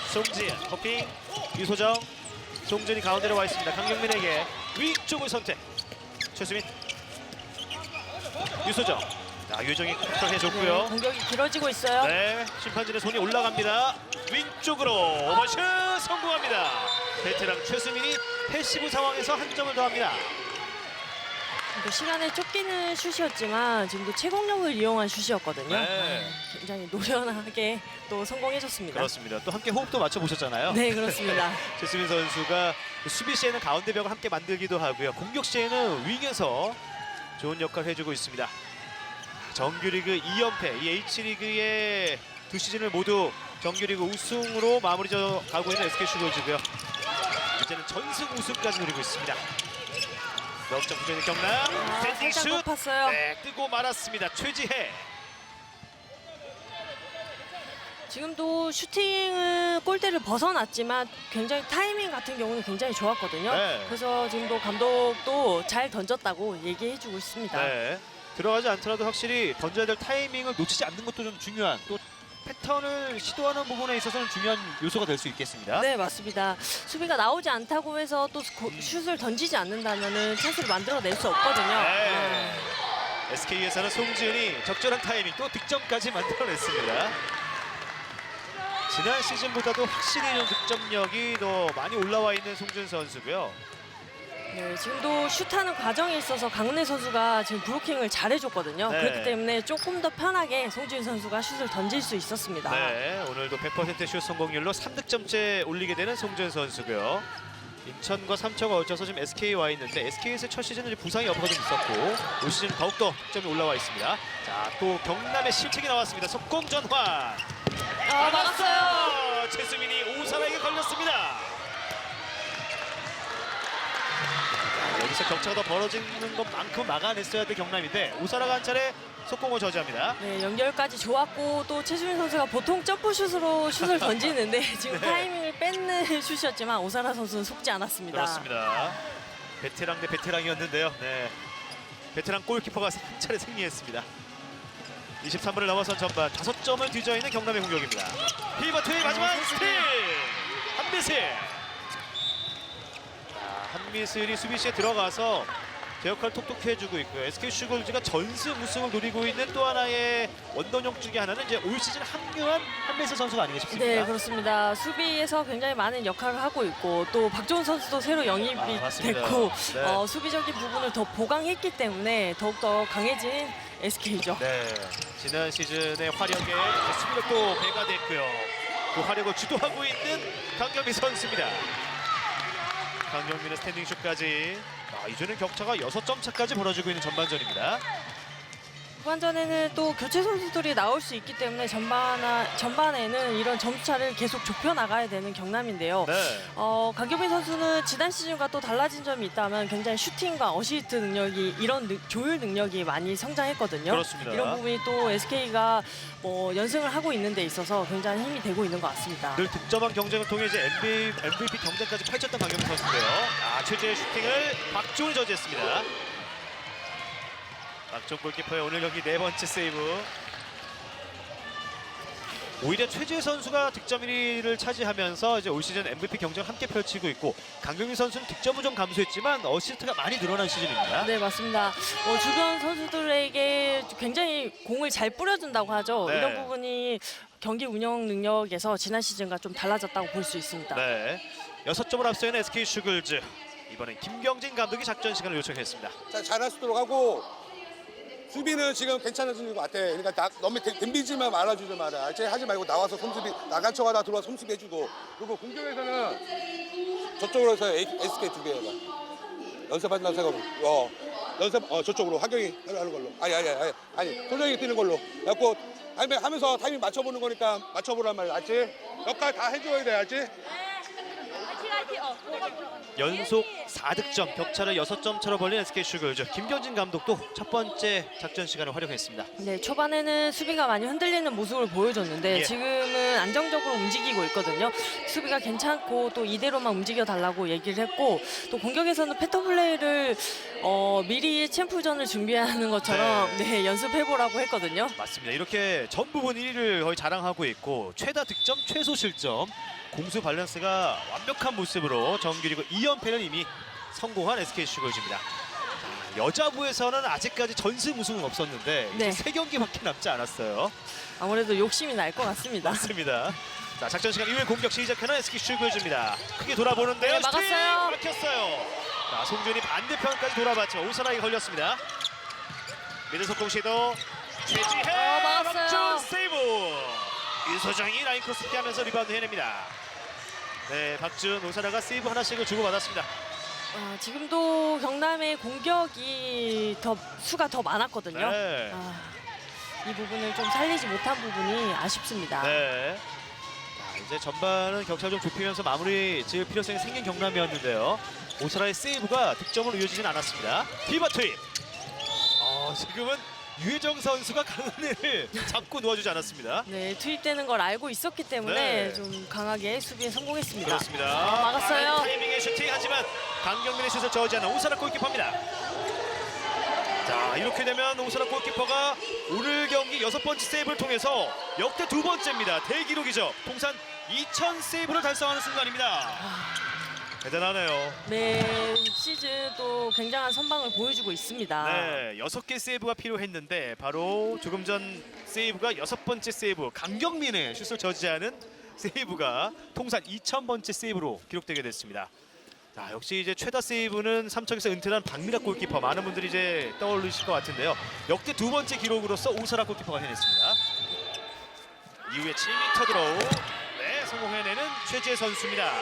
[SPEAKER 1] 송지현 커핑 유소정 송준이 가운데로 와 있습니다. 강경민에게 위쪽을 선택. 최수민 유소정. 자, 유정이 컨트롤해줬고요.
[SPEAKER 2] 네, 공격이 길어지고 있어요.
[SPEAKER 1] 네, 심판진의 손이 올라갑니다. 윙쪽으로 오버슛 성공합니다. 베테랑 최수민이 패시브 상황에서 한 점을 더합니다.
[SPEAKER 2] 또 시간에 쫓기는 슛이었지만 지금도 채공력을 이용한 슛이었거든요.
[SPEAKER 1] 네.
[SPEAKER 2] 굉장히 노련하게 또 성공해줬습니다.
[SPEAKER 1] 그렇습니다. 또 함께 호흡도 맞춰보셨잖아요.
[SPEAKER 2] 네, 그렇습니다.
[SPEAKER 1] 최수민 선수가 수비 시에는 가운데 벽을 함께 만들기도 하고요. 공격 시에는 윙에서 좋은 역할을 해주고 있습니다. 정규리그 2연패, 이 H리그의 두 시즌을 모두 정규리그 우승으로 마무리져 가고 있는 SK 슈거즈고요. 이제는 전승 우승까지 노리고 있습니다. 역전 부전의 경남 스탠딩
[SPEAKER 2] 살짝
[SPEAKER 1] 슛.
[SPEAKER 2] 높았어요.
[SPEAKER 1] 네, 뜨고 말았습니다. 최지혜.
[SPEAKER 2] 지금도 슈팅은 골대를 벗어났지만 굉장히 타이밍 같은 경우는 굉장히 좋았거든요.
[SPEAKER 1] 네.
[SPEAKER 2] 그래서 지금도 감독도 잘 던졌다고 얘기해주고 있습니다.
[SPEAKER 1] 네, 들어가지 않더라도 확실히 던져야 될 타이밍을 놓치지 않는 것도 좀 중요한, 또 패턴을 시도하는 부분에 있어서는 중요한 요소가 될 수 있겠습니다.
[SPEAKER 2] 네, 맞습니다. 수비가 나오지 않다고 해서 또 슛을 던지지 않는다면은 찬스를 만들어낼 수 없거든요.
[SPEAKER 1] 네. SK에서는 송지은이 적절한 타이밍 또 득점까지 만들어냈습니다. 지난 시즌보다도 확실히 좀 득점력이 더 많이 올라와 있는 송지은 선수고요.
[SPEAKER 2] 네, 지금도 슛하는 과정에 있어서 강은혜 선수가 지금 브로킹을 잘해줬거든요.
[SPEAKER 1] 네.
[SPEAKER 2] 그렇기 때문에 조금 더 편하게 송지훈 선수가 슛을 던질 수 있었습니다.
[SPEAKER 1] 네, 오늘도 100% 슛 성공률로 3득점째 올리게 되는 송지은 선수고요. 인천과 삼척을 얹혀서 지금 SK에 와 있는데 SK에서 첫 시즌은 부상이 여부가 좀 있었고 올 시즌 더욱더 득점이 올라와 있습니다. 자, 또 경남의 실책이 나왔습니다. 속공전환.
[SPEAKER 2] 막았어요.
[SPEAKER 1] 최수민이 오사라에게 걸렸습니다. 자, 여기서 격차가 더 벌어지는 것만큼 막아냈어야 될 경남인데 오사라가 한 차례 속공을 저지합니다.
[SPEAKER 2] 네, 연결까지 좋았고 또 최수민 선수가 보통 점프슛으로 슛을 던지는데 지금
[SPEAKER 1] 네.
[SPEAKER 2] 타이밍을 뺏는 슛이었지만 오사라 선수는 속지 않았습니다.
[SPEAKER 1] 그렇습니다. 베테랑 대 베테랑이었는데요. 네, 베테랑 골키퍼가 한 차례 승리했습니다. 23분을 넘어선 전반 5점을 뒤져있는 경남의 공격입니다. 히버트의 마지막 스틸! 한미슬! 한미슬이 수비시에 들어가서 제 역할을 톡톡히 해주고 있고요. SK 슈거즈가 전승 우승을 노리고 있는 또 하나의 원동력 중에 하나는 이제 올 시즌 합류한 한미슬 선수가 아닌가 싶습니다.
[SPEAKER 2] 네, 그렇습니다. 수비에서 굉장히 많은 역할을 하고 있고 또 박종훈 선수도 새로 영입이
[SPEAKER 1] 맞습니다.
[SPEAKER 2] 됐고
[SPEAKER 1] 네.
[SPEAKER 2] 수비적인 부분을 더 보강했기 때문에 더욱더 강해진 SK죠.
[SPEAKER 1] 네, 지난 시즌의 화력에 수비력도 배가 됐고요. 그 화력을 주도하고 있는 강경민 선수입니다. 강경민의 스탠딩슛까지. 이제는 격차가 6점 차까지 벌어지고 있는 전반전입니다.
[SPEAKER 2] 후반전에는 또 교체 선수들이 나올 수 있기 때문에 전반에는 이런 점수차를 계속 좁혀 나가야 되는 경남인데요.
[SPEAKER 1] 네.
[SPEAKER 2] 강경민 선수는 지난 시즌과 또 달라진 점이 있다면 굉장히 슈팅과 어시스트 능력이 이런 조율 능력이 많이 성장했거든요.
[SPEAKER 1] 그렇습니다.
[SPEAKER 2] 이런 부분이 또 SK가 연승을 하고 있는 데 있어서 굉장히 힘이 되고 있는 것 같습니다.
[SPEAKER 1] 늘 득점한 경쟁을 통해 이제 MVP 경쟁까지 펼쳤던 강경민 선수인데요. 최재의 슈팅을 박종훈이 저지했습니다. 박종 골키퍼의 오늘 경기 4번째 세이브. 오히려 최지혜 선수가 득점 1위를 차지하면서 이제 올 시즌 MVP 경쟁을 함께 펼치고 있고 강경민 선수는 득점은 좀 감소했지만 어시스트가 많이 늘어난 시즌입니다.
[SPEAKER 2] 네, 맞습니다. 주변 선수들에게 굉장히 공을 잘 뿌려준다고 하죠.
[SPEAKER 1] 네.
[SPEAKER 2] 이런 부분이 경기 운영 능력에서 지난 시즌과 좀 달라졌다고 볼 수 있습니다.
[SPEAKER 1] 네, 6점을 앞서 있는 SK 슈글즈. 이번엔 김경진 감독이 작전 시간을 요청했습니다.
[SPEAKER 4] 자, 잘할 수 있도록 하고 수비는 지금 괜찮아지는 것 같아. 그러니까 너무 덤비지만 말아주지 마라. 알지? 하지 말고 나와서 손수비 나간 척하다 들어와 손수비 해주고. 그리고 공격에서는 저쪽으로 해서 SK 두 개 해봐. 연습한다고 생각하고. 연습 저쪽으로 화경이 하는 걸로. 아니 소정이 뛰는 걸로. 그래갖고 하면서 타이밍 맞춰보는 거니까 맞춰보란 말이야. 알지? 역할 다 해줘야 돼. 알지?
[SPEAKER 1] 연속 4득점, 격차를 6점 차로 벌린 SK 슈글즈. 김경진 감독도 첫 번째 작전 시간을 활용했습니다.
[SPEAKER 2] 네, 초반에는 수비가 많이 흔들리는 모습을 보여줬는데
[SPEAKER 1] 예.
[SPEAKER 2] 지금은 안정적으로 움직이고 있거든요. 수비가 괜찮고 또 이대로만 움직여 달라고 얘기를 했고 또 공격에서는 패턴 플레이를 미리 챔프전을 준비하는 것처럼 네, 연습해보라고 했거든요.
[SPEAKER 1] 맞습니다. 이렇게 전 부분 1위를 거의 자랑하고 있고 최다 득점, 최소 실점, 공수 밸런스가 완벽한 모습으로 정규리그 2연패를 이미 성공한 SK 슈글즈입니다. 여자부에서는 아직까지 전승 우승은 없었는데
[SPEAKER 2] 네.
[SPEAKER 1] 3경기밖에 남지 않았어요.
[SPEAKER 2] 아무래도 욕심이 날 것 같습니다.
[SPEAKER 1] 맞습니다. 자, 작전 시간 이후에 공격 시작하는 SK 슈글즈입니다. 크게 돌아보는데요.
[SPEAKER 2] 네, 막았어요.
[SPEAKER 1] 막혔어요. 자, 송준이 반대편까지 돌아봤죠. 오사라에 걸렸습니다. 미드 속공 시도. 최지혜
[SPEAKER 2] 막았어요.
[SPEAKER 1] 박준 세이브. 윤소정이 라인 크로스 피하면서 리바운드 해냅니다. 네, 박준, 오사라가 세이브 하나씩을 주고받았습니다.
[SPEAKER 2] 지금도 경남의 공격이 수가 더 많았거든요.
[SPEAKER 1] 네.
[SPEAKER 2] 이 부분을 좀 살리지 못한 부분이 아쉽습니다.
[SPEAKER 1] 네. 자, 이제 전반은 격차를 좀 좁히면서 마무리 지을 필요성이 생긴 경남이었는데요. 오사라의 세이브가 득점으로 이어지진 않았습니다. 디바 투입. 지금은 유혜정 선수가 강은혜를 잡고 놓아주지 않았습니다.
[SPEAKER 2] 네, 투입되는 걸 알고 있었기 때문에
[SPEAKER 1] 네.
[SPEAKER 2] 좀 강하게 수비에 성공했습니다.
[SPEAKER 1] 그렇습니다.
[SPEAKER 2] 막았어요.
[SPEAKER 1] 타이밍의 슈팅 하지만 강경민의 슛을 저지하는 오사라 골키퍼입니다. 자, 이렇게 되면 오사라 골키퍼가 오늘 경기 6번째 세이브를 통해서 역대 2번째입니다. 대기록이죠. 통산 2000 세이브를 달성하는 순간입니다. 대단하네요.
[SPEAKER 2] 네, 시즌 또 굉장한 선방을 보여주고 있습니다.
[SPEAKER 1] 네, 6개 세이브가 필요했는데 바로 조금 전 세이브가 6번째 세이브, 강경민의 슛을 저지하는 세이브가 통산 2000번째 세이브로 기록되게 됐습니다. 자, 역시 이제 최다 세이브는 삼척에서 은퇴한 박미락 골키퍼, 많은 분들이 이제 떠올리실 것 같은데요. 역대 2번째 기록으로서 오사라 골키퍼가 해냈습니다. 이후에 7m 드로우, 네, 성공해내는 최지혜 선수입니다.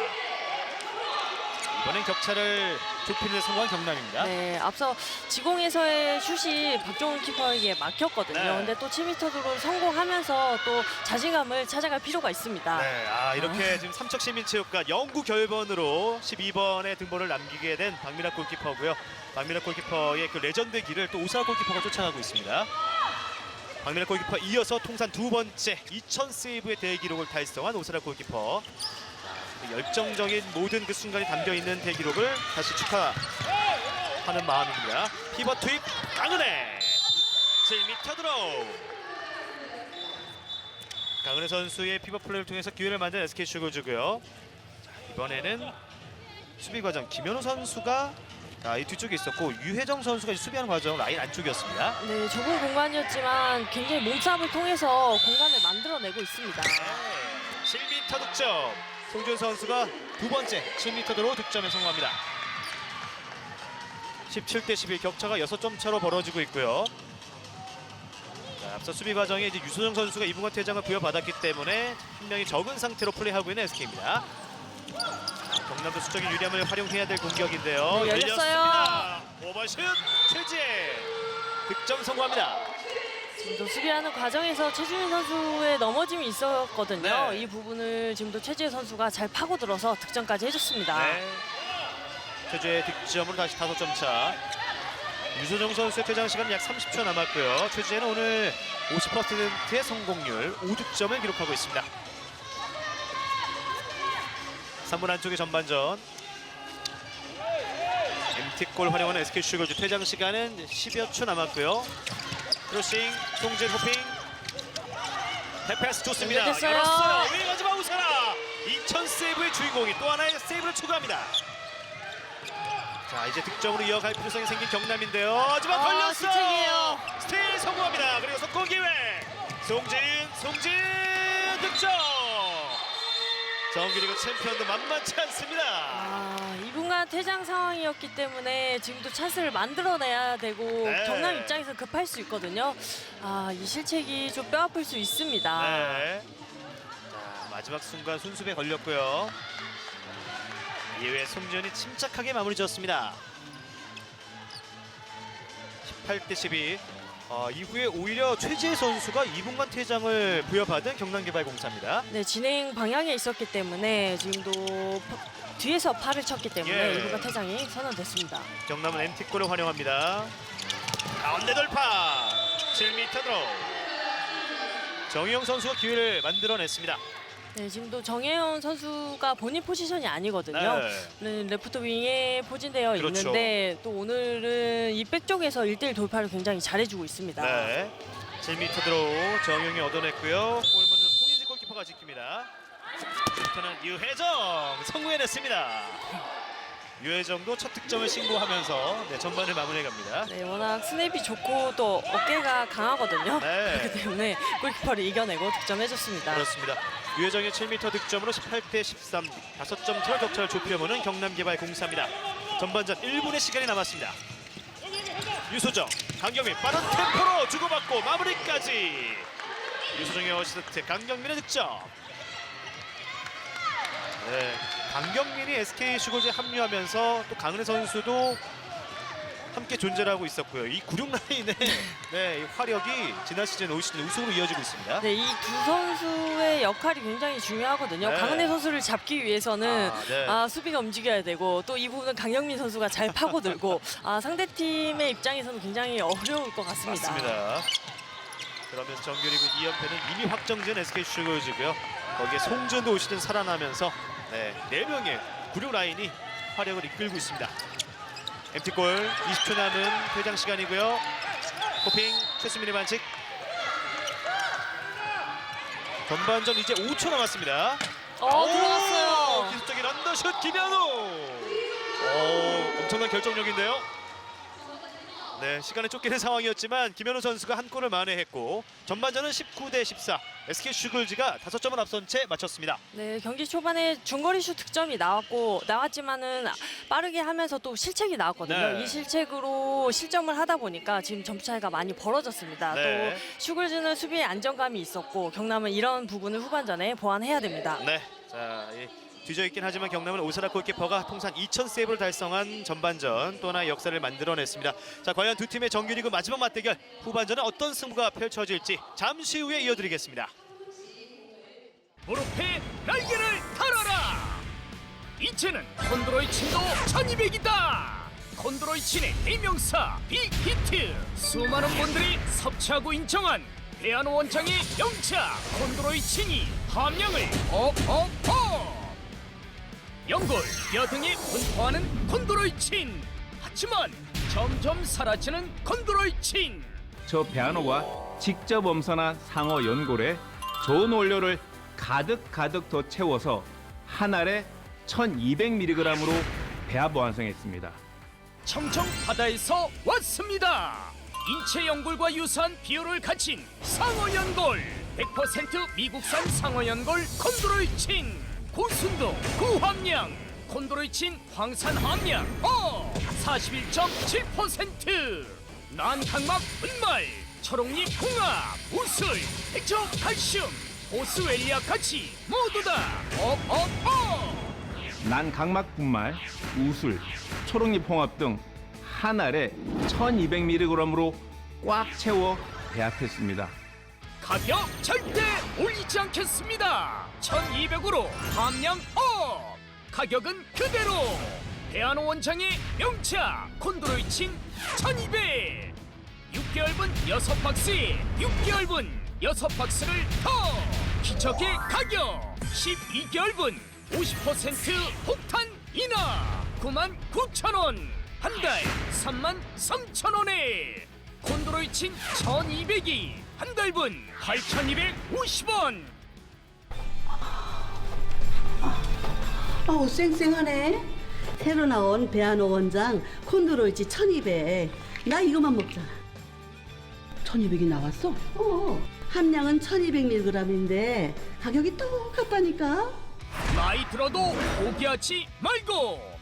[SPEAKER 1] 이번엔 격차를 좁히는 데 성공한 경남입니다.
[SPEAKER 2] 네, 앞서 지공에서의 슛이 박종훈 키퍼에게 막혔거든요.
[SPEAKER 1] 네.
[SPEAKER 2] 근데 또 7m로 성공하면서 또 자신감을 찾아갈 필요가 있습니다.
[SPEAKER 1] 네, 이렇게 지금 삼척시민체육관 영구 결번으로 12번의 등번호를 남기게 된 박미락 골키퍼고요. 박미락 골키퍼의 그 레전드 길을 또 오사라 골키퍼가 쫓아가고 있습니다. 박미락 골키퍼 이어서 통산 2번째 2000 세이브의 대기록을 달성한 오사라 골키퍼. 열정적인 모든 그 순간이 담겨있는 대기록을 다시 축하하는 마음입니다. 피벗 투입 강은혜 7m 드로우. 강은혜 선수의 피벗 플레이를 통해서 기회를 만든 SK 슈글즈고요. 이번에는 수비 과정 김현우 선수가 이 뒤쪽에 있었고 유혜정 선수가 이제 수비하는 과정 라인 안쪽이었습니다.
[SPEAKER 2] 네, 좁은 공간이었지만 굉장히 몸싸움을 통해서 공간을 만들어내고 있습니다.
[SPEAKER 1] 7m 득점. 송준 선수가 2번째 7m 드로우 득점에 성공합니다. 17대 11 격차가 6점 차로 벌어지고 있고요. 자, 앞서 수비 과정에 이제 유소정 선수가 2분간 퇴장을 부여받았기 때문에 한 명이 적은 상태로 플레이하고 있는 SK입니다. 경남도 수적인 유리함을 활용해야 될 공격인데요.
[SPEAKER 2] 네, 열렸어요.
[SPEAKER 1] 오버슛 최지혜 득점 성공합니다.
[SPEAKER 2] 지금도 수비하는 과정에서 최준희 선수의 넘어짐이 있었거든요.
[SPEAKER 1] 네.
[SPEAKER 2] 이 부분을 지금도 최지혜 선수가 잘 파고들어서 득점까지 해줬습니다.
[SPEAKER 1] 네. 최지의 득점으로 다시 5점 차. 유소정 선수의 퇴장 시간 약 30초 남았고요. 최지혜는 오늘 50%의 성공률 5득점을 기록하고 있습니다. 3분 안쪽의 전반전. MT골 활용하는 SK 슈글즈 퇴장 시간은 10여 초 남았고요. 크로싱, 송진 호핑. 패스 좋습니다.
[SPEAKER 2] 연결됐어요.
[SPEAKER 1] 열었어요. 외가지마 우사라. 2000 세이브의 주인공이 또 하나의 세이브를 추가합니다. 자, 이제 득점으로 이어갈 필요성이 생긴 경남인데요. 하지만 걸렸어.
[SPEAKER 2] 실책이에요.
[SPEAKER 1] 스틸 성공합니다. 그리고 속공 기회. 송진 득점. 정규리그 챔피언도 만만치 않습니다.
[SPEAKER 2] 2분간 퇴장 상황이었기 때문에 지금도 찬스를 만들어내야 되고
[SPEAKER 1] 네.
[SPEAKER 2] 경남 입장에서 급할 수 있거든요. 이 실책이 좀 뼈아플 수 있습니다.
[SPEAKER 1] 네. 자, 마지막 순간 손수배 걸렸고요. 이후에 송지현이 침착하게 마무리 지었습니다. 18대 12. 이후에 오히려 최지혜 선수가 2분간 퇴장을 부여받은 경남개발공사입니다.
[SPEAKER 2] 네, 진행 방향에 있었기 때문에 지금도 뒤에서 팔을 쳤기 때문에
[SPEAKER 1] 예.
[SPEAKER 2] 2분간 퇴장이 선언됐습니다.
[SPEAKER 1] 경남은 MT골을 활용합니다. 가운데 돌파. 7m 드로우. 정희영 선수가 기회를 만들어냈습니다.
[SPEAKER 2] 네, 지금도 정혜연 선수가 본인 포지션이 아니거든요. 네, 레프트 윙에 포진되어
[SPEAKER 1] 그렇죠.
[SPEAKER 2] 있는데 또 오늘은 이 백 쪽에서 1대1 돌파를 굉장히 잘해주고 있습니다.
[SPEAKER 1] 네. 7m 드로우 정희영이 얻어냈고요. 골문은 홍예지 골키퍼가 지킵니다. 슈터는 유혜정 성공해냈습니다. 유혜정도 첫 득점을 신고하면서 전반을 마무리해갑니다.
[SPEAKER 2] 네, 워낙 스냅이 좋고 또 어깨가 강하거든요.
[SPEAKER 1] 네.
[SPEAKER 2] 그렇기 때문에 골키퍼를 이겨내고 득점해줬습니다.
[SPEAKER 1] 그렇습니다. 유혜정의 7m 득점으로 18대 13, 5점 틀어 격차를 좁혀보는 경남개발공사입니다. 전반전 1분의 시간이 남았습니다. 유소정, 강경민 빠른 템포로 주고받고 마무리까지. 유소정의 어시스트, 강경민의 득점. 네, 강경민이 SK 슈거즈에 합류하면서 또 강은혜 선수도 함께 존재를 하고 있었고요. 이 96 라인의 이 화력이 지난 시즌 올 시즌 우승으로 이어지고 있습니다.
[SPEAKER 2] 네, 이 두 선수의 역할이 굉장히 중요하거든요.
[SPEAKER 1] 네.
[SPEAKER 2] 강은혜 선수를 잡기 위해서는
[SPEAKER 1] 네.
[SPEAKER 2] 수비가 움직여야 되고 또 이 부분은 강영민 선수가 잘 파고들고 상대팀의 입장에서는 굉장히 어려울 것 같습니다.
[SPEAKER 1] 맞습니다. 그러면서 정규리그 2연패는 이미 확정된 SK 슈거즈고요. 거기에 송전도 올 시즌 살아나면서 4명의 96 라인이 화력을 이끌고 있습니다. MT골 20초 남은 퇴장 시간이고요. 호핑 최수민의 반칙. 전반전 이제 5초 남았습니다.
[SPEAKER 2] 들어갔어요.
[SPEAKER 1] 기술적인 런더슛 김현우. 엄청난 결정력인데요. 네, 시간에 쫓기는 상황이었지만 김현우 선수가 한 골을 만회했고 전반전은 19대 14. SK 슈글즈가 5점을 앞선 채 마쳤습니다.
[SPEAKER 2] 네, 경기 초반에 중거리 슛 득점이 나왔지만은 빠르게 하면서 또 실책이 나왔거든요.
[SPEAKER 1] 네.
[SPEAKER 2] 이 실책으로 실점을 하다 보니까 지금 점수 차이가 많이 벌어졌습니다.
[SPEAKER 1] 네.
[SPEAKER 2] 또 슈글즈는 수비에 안정감이 있었고 경남은 이런 부분을 후반전에 보완해야 됩니다.
[SPEAKER 1] 네, 자, 뒤져있긴 하지만 경남은 오사라 골키퍼가 통산 2000 세이브를 달성한 전반전 또 하나의 역사를 만들어냈습니다. 자, 과연 두 팀의 정규리그 마지막 맞대결 후반전은 어떤 승부가 펼쳐질지 잠시 후에 이어드리겠습니다.
[SPEAKER 5] 무릎에 날개를 달아라. 이제는 콘드로이 친도 1200이다. 콘드로이 친의 대명사 빅히트. 수많은 분들이 섭취하고 인정한 대한호 원장의 명차 콘드로이 친이 함량을 업업업. 연골, 뼈 등에 분포하는 콘드로이친. 하지만 점점 사라지는 콘드로이친.
[SPEAKER 6] 저 배한호가 직접 엄선한 상어 연골에 좋은 원료를 가득 더 채워서 한 알에 1200mg으로 배합 완성했습니다.
[SPEAKER 5] 청청 바다에서 왔습니다. 인체 연골과 유사한 비율을 가진 상어 연골. 100% 미국산 상어 연골 콘드로이친. 고순도, 고함량, 콘드로이친 황산 함량 41.7%. 난각막 분말, 초록잎 홍합, 우슬, 핵종 칼슘, 보스웰리아까지 모두 다
[SPEAKER 6] 난 각막 분말, 우술, 초록잎 홍합 등 한 알에 1200mg으로 꽉 채워 배합했습니다.
[SPEAKER 5] 가격 절대 올리지 않겠습니다. 1200으로 함량 업. 가격은 그대로. 대한호 원장의 명차 콘드로이친 1200. 6개월분 6박스에 6개월분 6박스를 더. 기적의 가격 12개월분 50% 폭탄 인하 99,000원. 한 달 33,000원에 콘드로이친 1200이 한 달분 8,250원.
[SPEAKER 7] 어우 쌩쌩하네. 새로 나온 배한호 원장 콘드로이치 1200. 나 이거만 먹자. 1200이 나왔어? 함량은 1200mg인데 가격이 똑같다니까.
[SPEAKER 5] 나이 들어도 포기하지 말고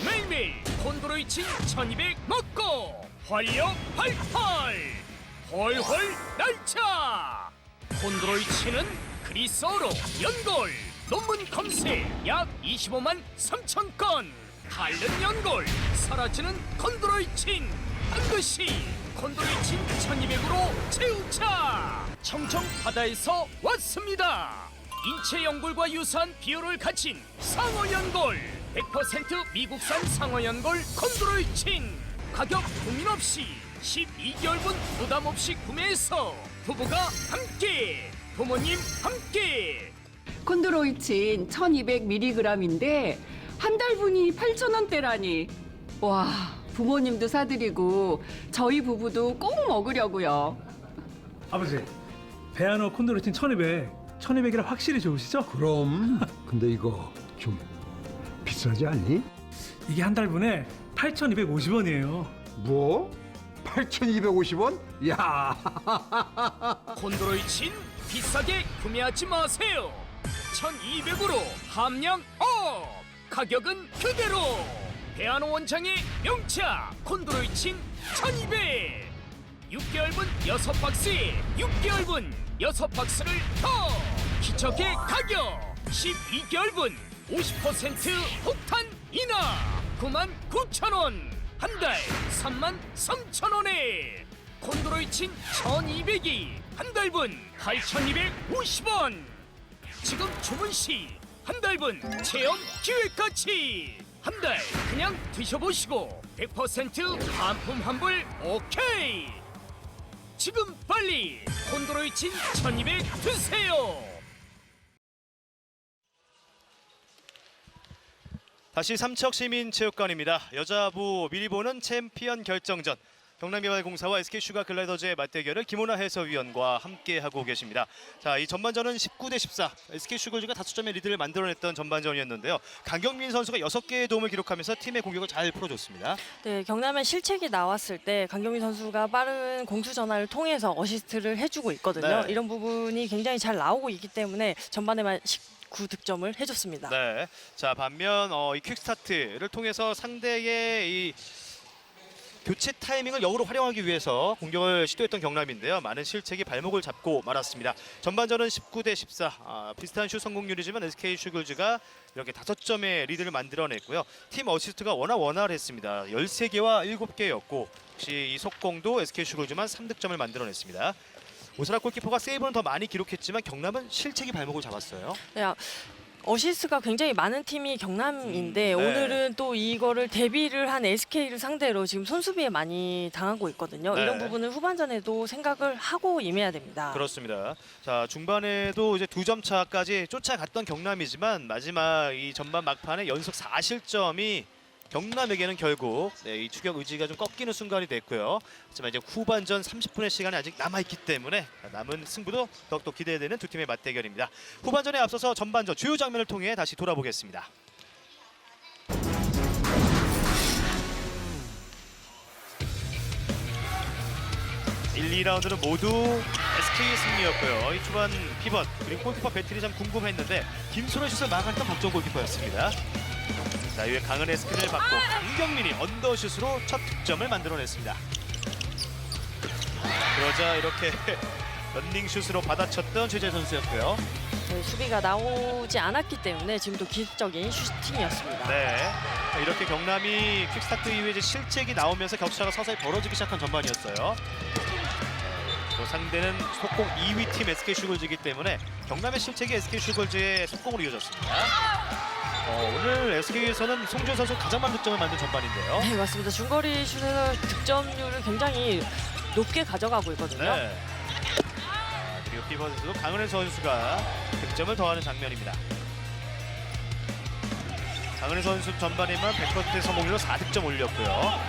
[SPEAKER 5] 매일매일 콘드로이친 1200 먹고 활력 팔팔 헐헐 날차. 콘드로이친은 그리스어로 연골 논문 검색 약 25만 3천 건. 다른 연골 사라지는 콘드로이친 반드시 콘드로이친 1200으로 채우자. 청청 바다에서 왔습니다. 인체 연골과 유사한 비율을 가진 상어 연골 100% 미국산 상어 연골 콘드로이친. 가격 고민 없이 12개월분 부담 없이 구매해서 부부가 함께 부모님 함께.
[SPEAKER 8] 콘드로이친 1200mg인데 한 달분이 8,000원대라니. 와, 부모님도 사드리고 저희 부부도 꼭 먹으려고요.
[SPEAKER 9] 아버지, 배한호 콘드로이친 1200이라 확실히 좋으시죠?
[SPEAKER 10] 그럼 근데 이거 좀 비싸지 않니?
[SPEAKER 9] 이게 한 달분에 8,250원이에요.
[SPEAKER 10] 뭐? 8,250원? 야
[SPEAKER 5] 콘드로이친 비싸게 구매하지 마세요. 1,200으로 함량 업. 가격은 그대로. 배한호 원장의 명차 콘드로이친 1,200. 6개월분 6박스에 6개월분 6박스를 더. 기적의 가격 12개월분 50% 폭탄 인하 99,000원. 한 달 33,000원에 콘드로이친 1,200이 한 달분 8,250원. 지금 주문 시 한 달분 체험 기회까지. 한 달 그냥 드셔보시고 100% 반품 환불 오케이. 지금 빨리 콘드로이친 1,200 드세요.
[SPEAKER 1] 다시 삼척시민체육관입니다. 여자부 미리 보는 챔피언 결정전. 경남개발공사와 SK슈가 글라이더즈의 맞대결을 김호나 해설위원과 함께하고 계십니다. 자, 이 전반전은 19대 14. SK슈가가 5점의 리드를 만들어냈던 전반전이었는데요. 강경민 선수가 6개의 도움을 기록하면서 팀의 공격을 잘 풀어줬습니다.
[SPEAKER 2] 네, 경남에 실책이 나왔을 때 강경민 선수가 빠른 공수 전환을 통해서 어시스트를 해주고 있거든요.
[SPEAKER 1] 네.
[SPEAKER 2] 이런 부분이 굉장히 잘 나오고 있기 때문에 전반에만 19득점을 해줬습니다.
[SPEAKER 1] 네. 자, 반면 이 퀵스타트를 통해서 상대의 이 교체 타이밍을 역으로 활용하기 위해서 공격을 시도했던 경남인데요. 많은 실책이 발목을 잡고 말았습니다. 전반전은 19대 14. 비슷한 슛 성공률이지만 SK 슈글즈가 이렇게 5점의 리드를 만들어냈고요. 팀 어시스트가 워낙 원활했습니다. 13개와 7개였고 역시 이 속공도 SK 슈글즈만 3득점을 만들어냈습니다. 오스라 골키퍼가 세이브는 더 많이 기록했지만 경남은 실책이 발목을 잡았어요.
[SPEAKER 2] 네, 어시스트가 굉장히 많은 팀이 경남인데
[SPEAKER 1] 네.
[SPEAKER 2] 오늘은 또 이거를 대비를 한 SK를 상대로 지금 손수비에 많이 당하고 있거든요.
[SPEAKER 1] 네.
[SPEAKER 2] 이런 부분을 후반전에도 생각을 하고 임해야 됩니다.
[SPEAKER 1] 그렇습니다. 자, 중반에도 이제 2점 차까지 쫓아갔던 경남이지만 마지막 이 전반 막판에 연속 4실점이 경남에게는 결국 이 추격 의지가 좀 꺾이는 순간이 됐고요. 하지만 이제 후반전 30분의 시간이 아직 남아있기 때문에 남은 승부도 더욱더 기대되는 두 팀의 맞대결입니다. 후반전에 앞서서 전반전 주요 장면을 통해 다시 돌아보겠습니다. 1, 2라운드는 모두 SK의 승리였고요. 이 초반 피벗 그리고 골키퍼 배틀이 참 궁금했는데 김소래 슛을 막았던 박정 골키퍼였습니다. 자, 이후에 강은의 스크린을 받고 강경민이 언더슛으로 첫 득점을 만들어냈습니다. 그러자 이렇게 런닝슛으로 받아쳤던 최재 선수였고요.
[SPEAKER 2] 네, 수비가 나오지 않았기 때문에 지금도 기습적인 슈팅이었습니다.
[SPEAKER 1] 네, 자, 이렇게 경남이 퀵스타트 이후에 이제 실책이 나오면서 격차가 서서히 벌어지기 시작한 전반이었어요. 또 상대는 속공 2위 팀 SK 슈글즈이기 때문에 경남의 실책이 SK 슈글즈의 속공으로 이어졌습니다. 오늘 SK에서는 송준 선수 가장 많은 득점을 만든 전반인데요.
[SPEAKER 2] 네, 맞습니다. 중거리 슛에서 득점률을 굉장히 높게 가져가고 있거든요.
[SPEAKER 1] 네. 그리고 피벗에서도 강은혜 선수가 득점을 더하는 장면입니다. 강은혜 선수 전반에만 100% 성공률로 4득점 올렸고요.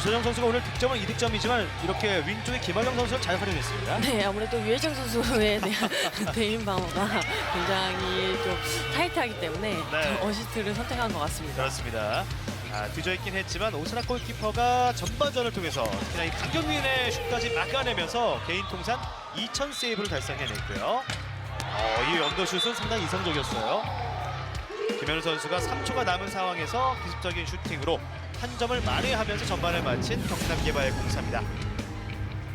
[SPEAKER 1] 유선영 선수가 오늘 득점은 2득점이지만 이렇게 윙쪽의 김하경 선수를 잘 활용했습니다.
[SPEAKER 2] 네, 아무래도 유혜정 선수에 대한 대인 방어가 굉장히 좀 타이트하기 때문에
[SPEAKER 1] 네.
[SPEAKER 2] 어시스트를 선택한 것 같습니다.
[SPEAKER 1] 그렇습니다. 뒤져있긴 했지만 오스나 골키퍼가 전반전을 통해서 특히나 이 강경민의 슛까지 막아내면서 개인 통산 2000 세이브를 달성해냈고요. 이 언더슛은 상당히 이성적이었어요. 김현우 선수가 3초가 남은 상황에서 기습적인 슈팅으로 한 점을 만회하면서 전반을 마친 경남개발공사입니다.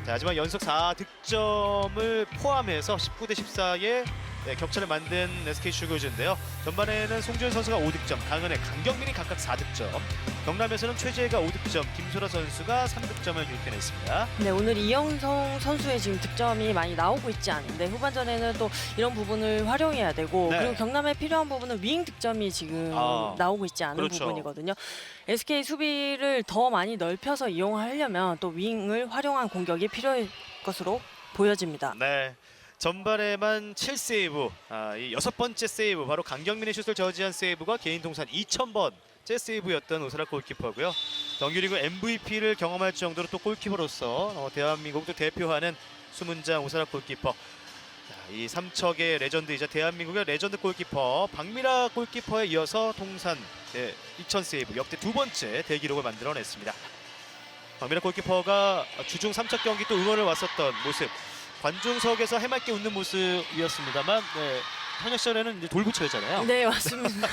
[SPEAKER 1] 자, 하지만 연속 4득점을 포함해서 19대 14의 격차를 만든 SK슈거즈인데요. 전반에는 송지현 선수가 5득점, 강은혜, 강경민이 각각 4득점, 경남에서는 최재혜가 5득점, 김소라 선수가 3득점을 기록해냈습니다.
[SPEAKER 2] 네, 오늘 이영성 선수의 지금 득점이 많이 나오고 있지 않은데 후반전에는 또 이런 부분을 활용해야 되고
[SPEAKER 1] 네.
[SPEAKER 2] 그리고 경남에 필요한 부분은 윙 득점이 지금 나오고 있지 않은
[SPEAKER 1] 그렇죠.
[SPEAKER 2] 부분이거든요. SK 수비를 더 많이 넓혀서 이용하려면 또 윙을 활용한 공격이 필요할 것으로 보여집니다.
[SPEAKER 1] 네. 전반에만 7세이브, 이 6번째 세이브, 바로 강경민의 슛을 저지한 세이브가 개인 통산 2000번째 세이브였던 오스나 골키퍼고요. 정규리그 MVP를 경험할 정도로 또 골키퍼로서 대한민국도 대표하는 수문장 오스나 골키퍼. 이 삼척의 레전드이자 대한민국의 레전드 골키퍼 박미라 골키퍼에 이어서 통산 2000 세이브 역대 2번째 대기록을 만들어냈습니다. 박미라 골키퍼가 주중 삼척 경기 또 응원을 왔었던 모습, 관중석에서 해맑게 웃는 모습이었습니다만 현역 시절에는 이제 돌부처였잖아요.
[SPEAKER 2] 네, 맞습니다.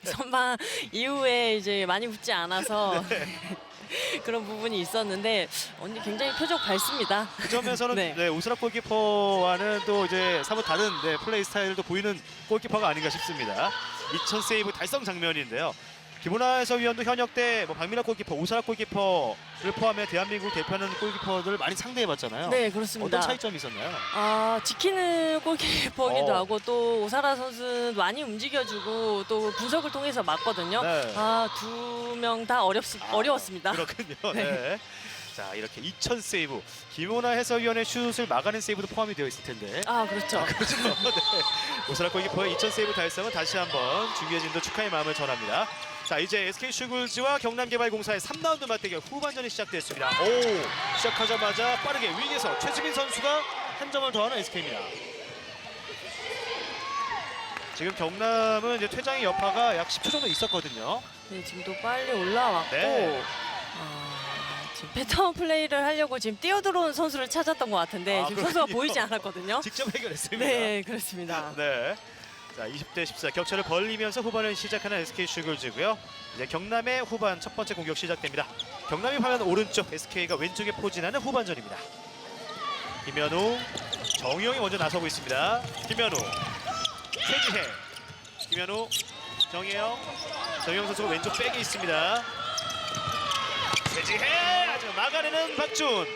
[SPEAKER 2] 선방 이후에 이제 많이 웃지 않아서 그런 부분이 있었는데 언니 굉장히 표정 밝습니다.
[SPEAKER 1] 그 점에서는
[SPEAKER 2] 네.
[SPEAKER 1] 오스나 골키퍼와는 또 이제 사뭇 다른 플레이 스타일도 보이는 골키퍼가 아닌가 싶습니다. 2000 세이브 달성 장면인데요. 김은하 해설위원도 현역 때 박미라 골키퍼, 오스나 골키퍼를 포함해 대한민국 대표하는 골키퍼들을 많이 상대해봤잖아요.
[SPEAKER 2] 네, 그렇습니다.
[SPEAKER 1] 어떤 차이점이 있었나요?
[SPEAKER 2] 지키는 골키퍼기도 하고 또 오사라 선수는 많이 움직여주고 또 분석을 통해서 맞거든요.
[SPEAKER 1] 네.
[SPEAKER 2] 두 명 다 어려웠습니다.
[SPEAKER 1] 그렇군요.
[SPEAKER 2] 네.
[SPEAKER 1] 네. 자, 이렇게 2000 세이브, 김은하 해설위원의 슛을 막아낸 세이브도 포함이 되어 있을 텐데.
[SPEAKER 2] 그렇죠.
[SPEAKER 1] 그렇죠. 네. 오스나 골키퍼의 2000 세이브 달성은 다시 한번 중계진도 축하의 마음을 전합니다. 자, 이제 SK슈굴즈와 경남개발공사의 3라운드 맞대결 후반전이 시작됐습니다. 시작하자마자 빠르게 윙에서 최수빈 선수가 한 점을 더하는 SK입니다. 지금 경남은 이제 퇴장의 여파가 약 10초 정도 있었거든요.
[SPEAKER 2] 네, 지금도 빨리 올라왔고
[SPEAKER 1] 네.
[SPEAKER 2] 지금 패턴 플레이를 하려고 지금 뛰어들어온 선수를 찾았던 것 같은데 지금
[SPEAKER 1] 그렇군요.
[SPEAKER 2] 선수가 보이지 않았거든요.
[SPEAKER 1] 직접 해결했습니다.
[SPEAKER 2] 네, 그렇습니다.
[SPEAKER 1] 네. 자, 20대 14 격차를 벌리면서 후반을 시작하는 SK슈글즈고요. 이제 경남의 후반 첫 번째 공격 시작됩니다. 경남이 화면 오른쪽, SK가 왼쪽에 포진하는 후반전입니다. 김현우, 정희영이 먼저 나서고 있습니다. 김현우, 최지혜, 김현우, 정희영 선수가 왼쪽 백에 있습니다. 최지혜, 하지만 막아내는 박준.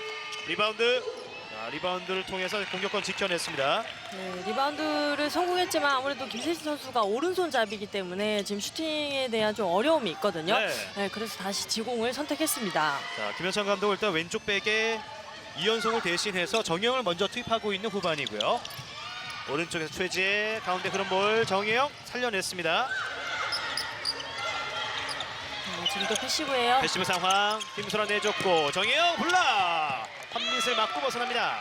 [SPEAKER 1] 리바운드를 통해서 공격권 지켜냈습니다.
[SPEAKER 2] 네, 리바운드를 성공했지만 아무래도 김세진 선수가 오른손잡이기 때문에 지금 슈팅에 대한 좀 어려움이 있거든요.
[SPEAKER 1] 네.
[SPEAKER 2] 그래서 다시 지공을 선택했습니다.
[SPEAKER 1] 자, 김현찬 감독은 일단 왼쪽 백에 이현송을 대신해서 정영을 먼저 투입하고 있는 후반이고요. 오른쪽에서 최지혜, 가운데 흐름 볼 정혜영 살려냈습니다.
[SPEAKER 2] 지금도 패시브예요.
[SPEAKER 1] 패시브 상황, 김소라 내줬고 정혜영 블락! 한민슬 맞고 벗어납니다.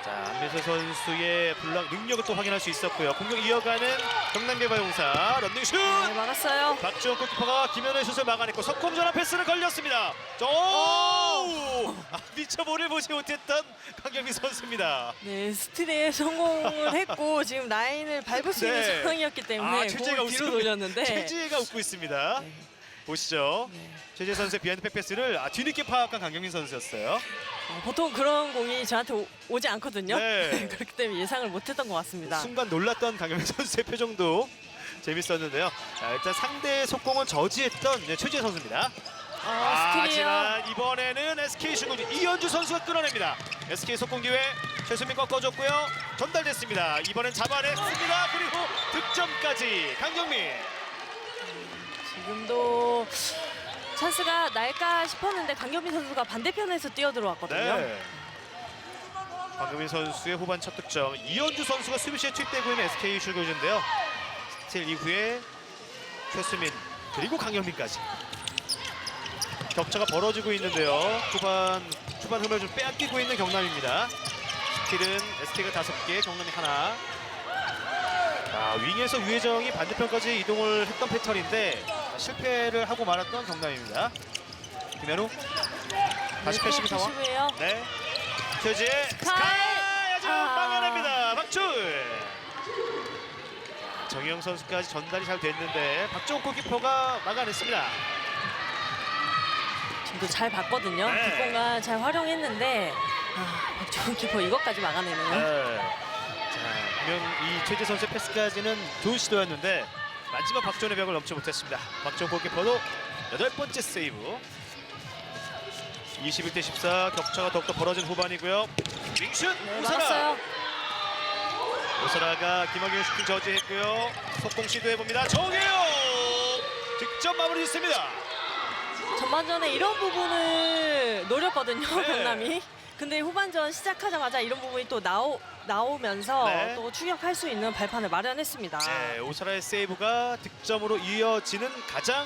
[SPEAKER 1] 자, 한민슬 선수의 블락 능력을 또 확인할 수 있었고요. 공격 이어가는 경남개발공사 런닝슛!
[SPEAKER 2] 네, 막았어요.
[SPEAKER 1] 박지원 골키퍼가 김현우의 슛을 막아냈고 석공 전환 패스를 걸렸습니다. 미처 볼을 보지 못했던 강경민 선수입니다.
[SPEAKER 2] 네, 스틸에 성공을 했고 지금 라인을 밟을 수 있는
[SPEAKER 1] 네.
[SPEAKER 2] 상황이었기 때문에
[SPEAKER 1] 최지혜가
[SPEAKER 2] 공을 뒤로
[SPEAKER 1] 웃습니다.
[SPEAKER 2] 돌렸는데
[SPEAKER 1] 최지혜가 웃고 있습니다.
[SPEAKER 2] 네.
[SPEAKER 1] 보시죠.
[SPEAKER 2] 네.
[SPEAKER 1] 최지혜 선수의 비하인드 백패스를 뒤늦게 파악한 강경민 선수였어요.
[SPEAKER 2] 보통 그런 공이 저한테 오지 않거든요.
[SPEAKER 1] 네.
[SPEAKER 2] 그렇기 때문에 예상을 못했던 것 같습니다.
[SPEAKER 1] 순간 놀랐던 강경민 선수의 표정도 재밌었는데요. 자, 일단 상대의 속공을 저지했던 최지혜 선수입니다.
[SPEAKER 2] 스틸이요.
[SPEAKER 1] 하지만 이번에는 SK슈굴즈 이현주 선수가 끊어냅니다. SK 속공 기회 최수민 꺾어줬고요. 전달됐습니다. 이번엔 잡아냈습니다. 그리고 득점까지 강경민.
[SPEAKER 2] 지금도 찬스가 날까 싶었는데 강경민 선수가 반대편에서 뛰어들어왔거든요.
[SPEAKER 1] 네. 강경민 선수의 후반 첫 득점. 이현주 선수가 수비시에 투입되고 있는 SK슈굴즈인데요. 스틸 이후에 최수민 그리고 강경민까지. 격차가 벌어지고 있는데요. 초반 흐름을 좀 빼앗기고 있는 경남입니다. 스틸은 SK가 5개, 경남이 하나. 윙에서 유혜정이 반대편까지 이동을 했던 패턴인데 실패를 하고 말았던 경남입니다. 김현우 다시 패시브 상황.
[SPEAKER 2] 패시브예요.
[SPEAKER 1] 네. 최지혜 스카이 하지만 막아냅니다. 박주을. 정희영 선수까지 전달이 잘 됐는데 박정욱 골키퍼가 막아냈습니다.
[SPEAKER 2] 지금도 잘 봤거든요.
[SPEAKER 1] 네.
[SPEAKER 2] 뒷공간 잘 활용했는데 박정훈 키퍼 이것까지 막아내네요.
[SPEAKER 1] 네. 자, 분명 이 최재 선수의 패스까지는 좋은 시도였는데 마지막 박정훈의 벽을 넘지 못했습니다. 박정훈 골키퍼도 8번째 세이브. 21대 14 격차가 더욱더 벌어진 후반이고요. 윙슛
[SPEAKER 2] 네,
[SPEAKER 1] 오사라.
[SPEAKER 2] 막았어요.
[SPEAKER 1] 오사라가 김학윤 슈팅 저지했고요. 속공 시도해봅니다. 정혜영 득점 마무리 있습니다.
[SPEAKER 2] 전반전에 이런 부분을 노렸거든요.
[SPEAKER 1] 네.
[SPEAKER 2] 경남이. 근데 후반전 시작하자마자 이런 부분이 또 나오면서
[SPEAKER 1] 네.
[SPEAKER 2] 또 추격할 수 있는 발판을 마련했습니다.
[SPEAKER 1] 네, 오사라의 세이브가 득점으로 이어지는 가장